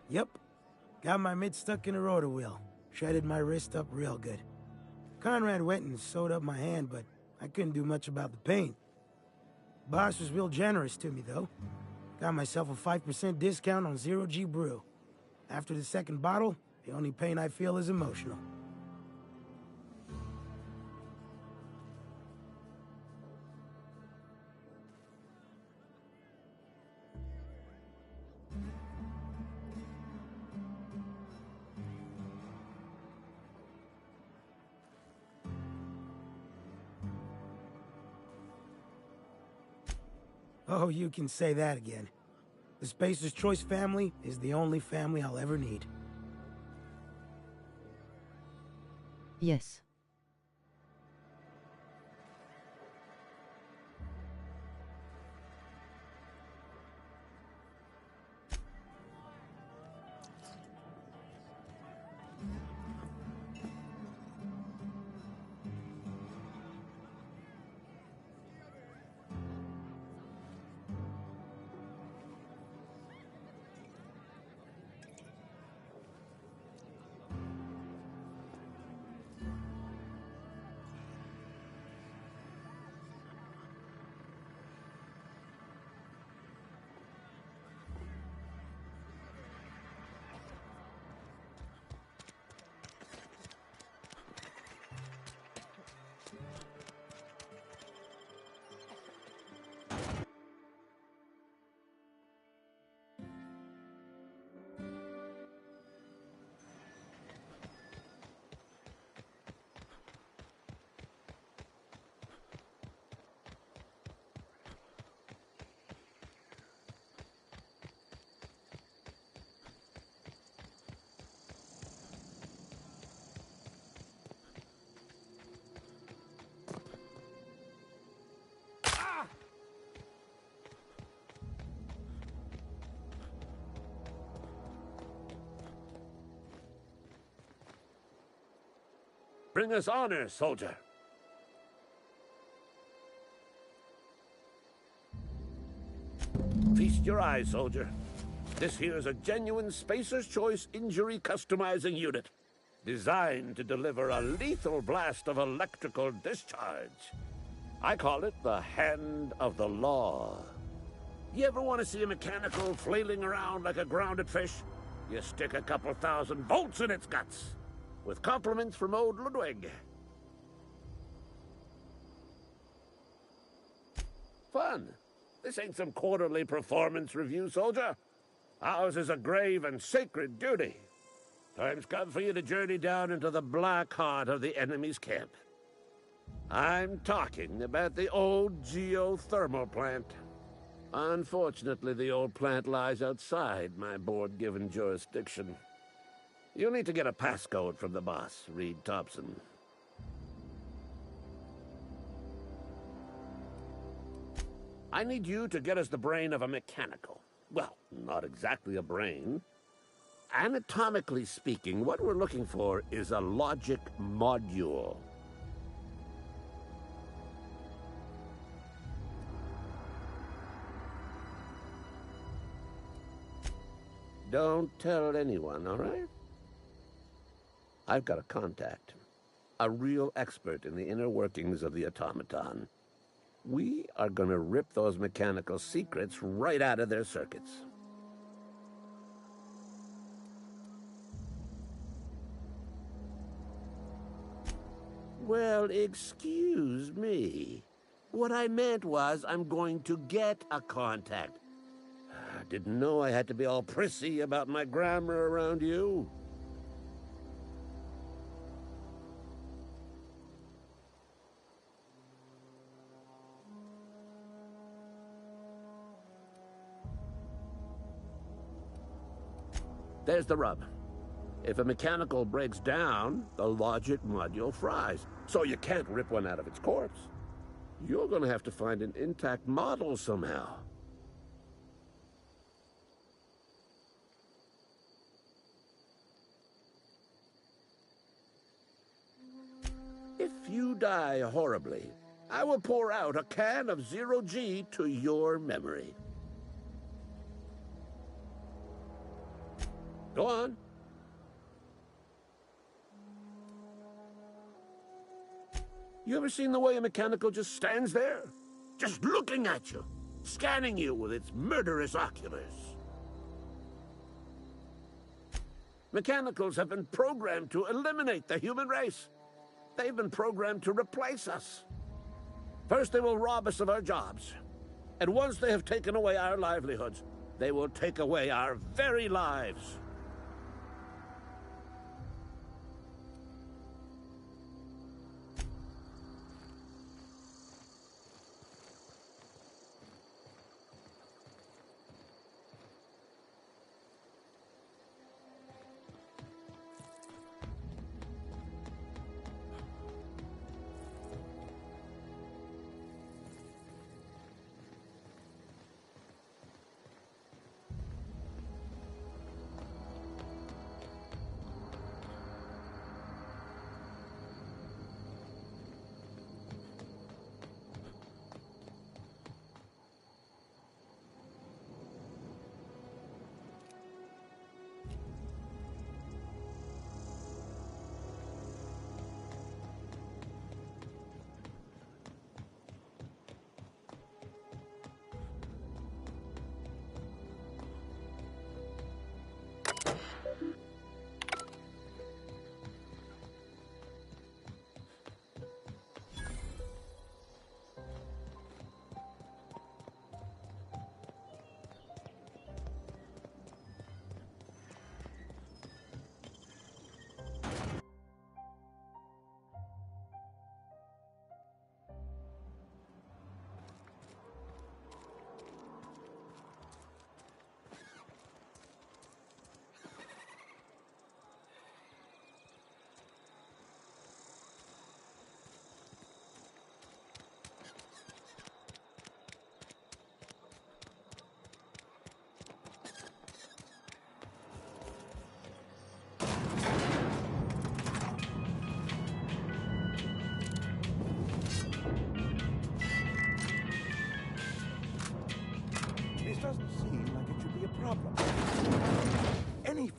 Yep. Got my mitt stuck in a rotor wheel. Shredded my wrist up real good. Conrad went and sewed up my hand, but I couldn't do much about the pain. Boss was real generous to me, though. Got myself a 5% discount on 0G brew. After the second bottle, the only pain I feel is emotional. Oh, you can say that again. The Spacer's Choice family is the only family I'll ever need. Yes. Bring us honor, soldier. Feast your eyes, soldier. This here is a genuine Spacer's Choice injury customizing unit, designed to deliver a lethal blast of electrical discharge. I call it the Hand of the Law. You ever want to see a mechanical flailing around like a grounded fish? You stick a couple thousand volts in its guts. With compliments from old Ludwig. Fun. This ain't some quarterly performance review, soldier. Ours is a grave and sacred duty. Time's come for you to journey down into the black heart of the enemy's camp. I'm talking about the old geothermal plant. Unfortunately, the old plant lies outside my board-given jurisdiction. You'll need to get a passcode from the boss, Reed Thompson. I need you to get us the brain of a mechanical. Well, not exactly a brain. Anatomically speaking, what we're looking for is a logic module. Don't tell anyone, all right? I've got a contact. A real expert in the inner workings of the automaton. We are gonna rip those mechanical secrets right out of their circuits. Well, excuse me. What I meant was I'm going to get a contact. I didn't know I had to be all prissy about my grammar around you. There's the rub. If a mechanical breaks down, the logic module fries. So you can't rip one out of its corpse. You're gonna have to find an intact model somehow. If you die horribly, I will pour out a can of 0G to your memory. Go on. You ever seen the way a mechanical just stands there? Just looking at you, scanning you with its murderous oculars. Mechanicals have been programmed to eliminate the human race. They've been programmed to replace us. First, they will rob us of our jobs. And once they have taken away our livelihoods, they will take away our very lives.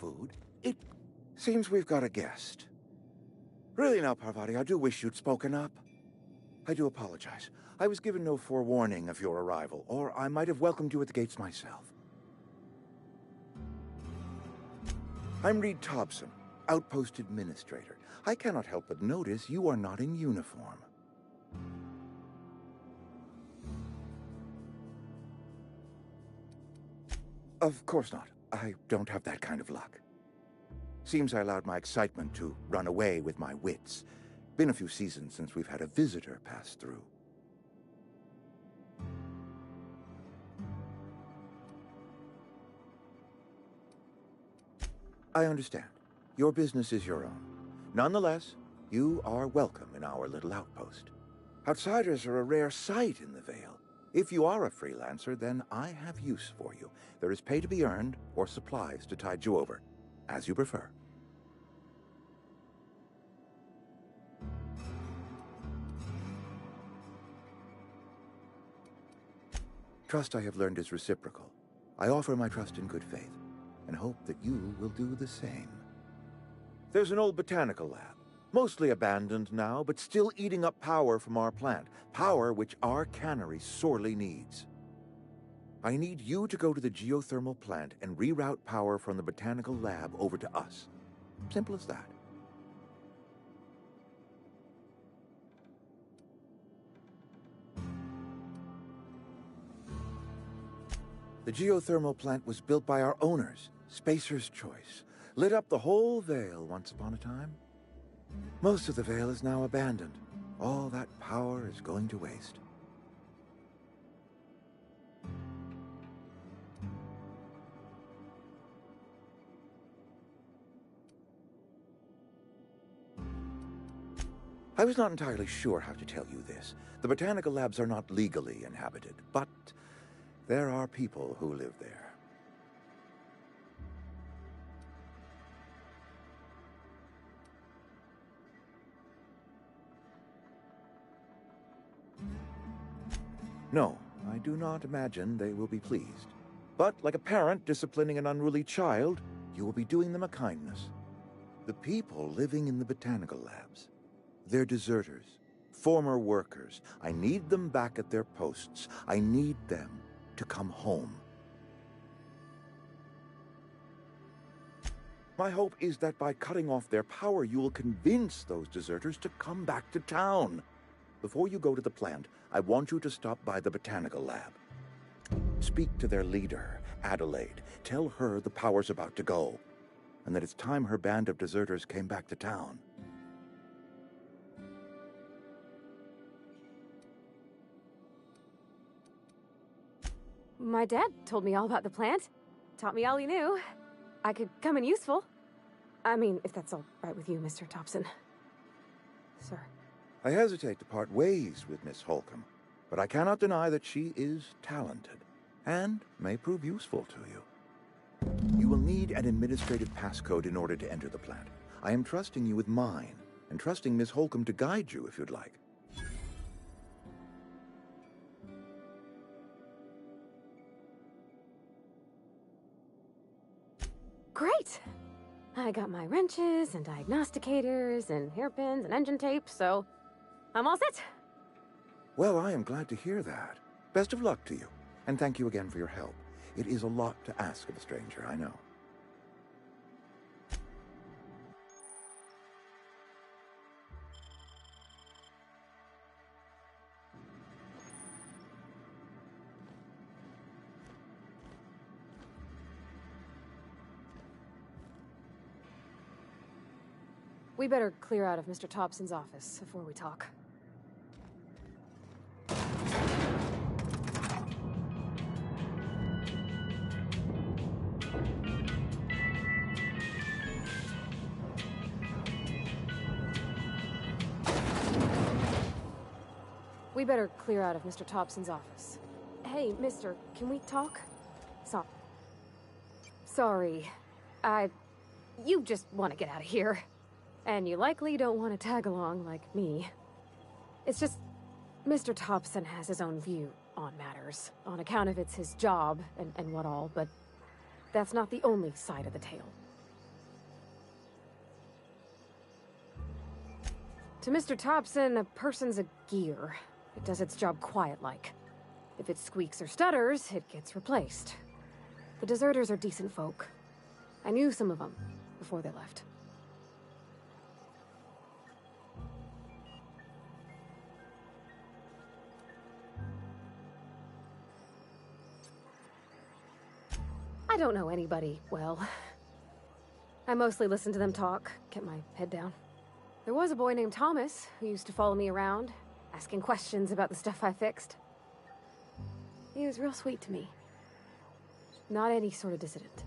food. It seems we've got a guest. Really now, Parvati, I do wish you'd spoken up. I do apologize. I was given no forewarning of your arrival, or I might have welcomed you at the gates myself. I'm Reed Thompson, Outpost Administrator. I cannot help but notice you are not in uniform. Of course not. I don't have that kind of luck. Seems I allowed my excitement to run away with my wits. Been a few seasons since we've had a visitor pass through. I understand. Your business is your own. Nonetheless, you are welcome in our little outpost. Outsiders are a rare sight in the Vale. If you are a freelancer, then I have use for you. There is pay to be earned, or supplies to tide you over, as you prefer. Trust, I have learned, is reciprocal. I offer my trust in good faith, and hope that you will do the same. There's an old botanical lab, mostly abandoned now, but still eating up power from our plant, power which our cannery sorely needs. I need you to go to the geothermal plant and reroute power from the botanical lab over to us. Simple as that. The geothermal plant was built by our owners, Spacer's Choice. Lit up the whole Vale once upon a time. Most of the Vale is now abandoned. All that power is going to waste. I was not entirely sure how to tell you this. The botanical labs are not legally inhabited, but there are people who live there. No, I do not imagine they will be pleased. But like a parent disciplining an unruly child, you will be doing them a kindness. The people living in the botanical labs, they're deserters, former workers. I need them back at their posts. I need them to come home. My hope is that by cutting off their power, you will convince those deserters to come back to town. Before you go to the plant, I want you to stop by the botanical lab. Speak to their leader, Adelaide. Tell her the power's about to go, and that it's time her band of deserters came back to town. My dad told me all about the plant. Taught me all he knew. I could come in useful. I mean, if that's all right with you, Mr. Thompson. Sir. I hesitate to part ways with Miss Holcomb, but I cannot deny that she is talented and may prove useful to you. You will need an administrative passcode in order to enter the plant. I am trusting you with mine, and trusting Miss Holcomb to guide you if you'd like. Great! I got my wrenches and diagnosticators and hairpins and engine tape, so I'm all set. Well, I am glad to hear that. Best of luck to you, and thank you again for your help. It is a lot to ask of a stranger, I know. We better clear out of Mr. Thompson's office before we talk. We better clear out of Mr. Thompson's office. Hey, mister, can we talk? Sorry. You just want to get out of here. And you likely don't want to tag along like me. It's just, Mr. Thompson has his own view on matters, on account of it's his job and what all, but that's not the only side of the tale. To Mr. Thompson, a person's a gear. It does its job quiet-like. If it squeaks or stutters, it gets replaced. The deserters are decent folk. I knew some of them before they left. I don't know anybody well. I mostly listen to them talk, kept my head down. There was a boy named Thomas who used to follow me around, asking questions about the stuff I fixed. He was real sweet to me. Not any sort of dissident.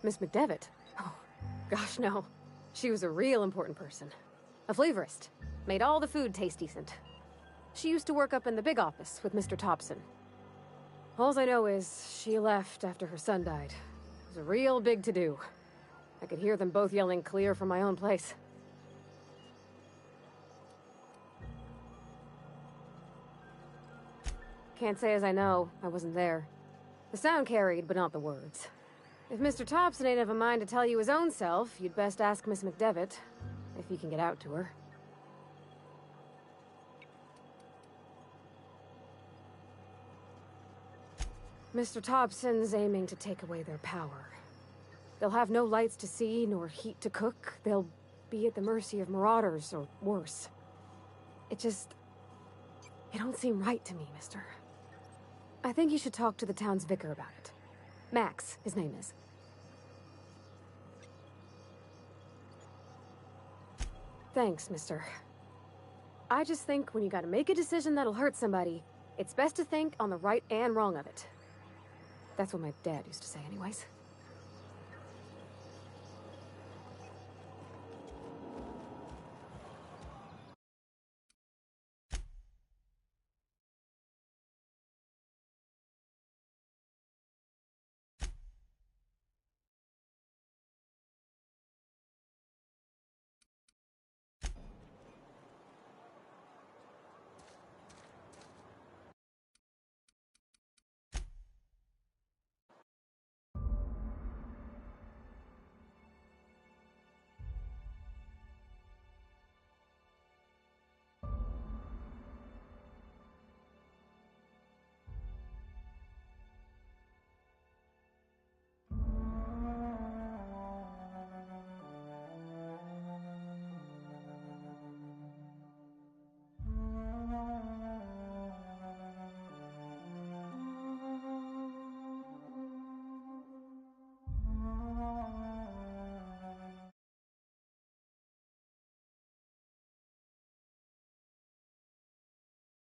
Miss McDevitt? Oh, gosh, no. She was a real important person. A flavorist. Made all the food taste decent. She used to work up in the big office with Mr. Thompson. All I know is she left after her son died. It was a real big to-do. I could hear them both yelling clear from my own place. Can't say as I know. I wasn't there. The sound carried, but not the words. If Mr. Thompson ain't of a mind to tell you his own self, you'd best ask Miss McDevitt, if you can get out to her. Mr. Thompson's aiming to take away their power. They'll have no lights to see, nor heat to cook. They'll be at the mercy of marauders, or worse. It don't seem right to me, mister. I think you should talk to the town's vicar about it. Max, his name is. Thanks, mister. I just think when you gotta make a decision that'll hurt somebody, it's best to think on the right and wrong of it. That's what my dad used to say anyways.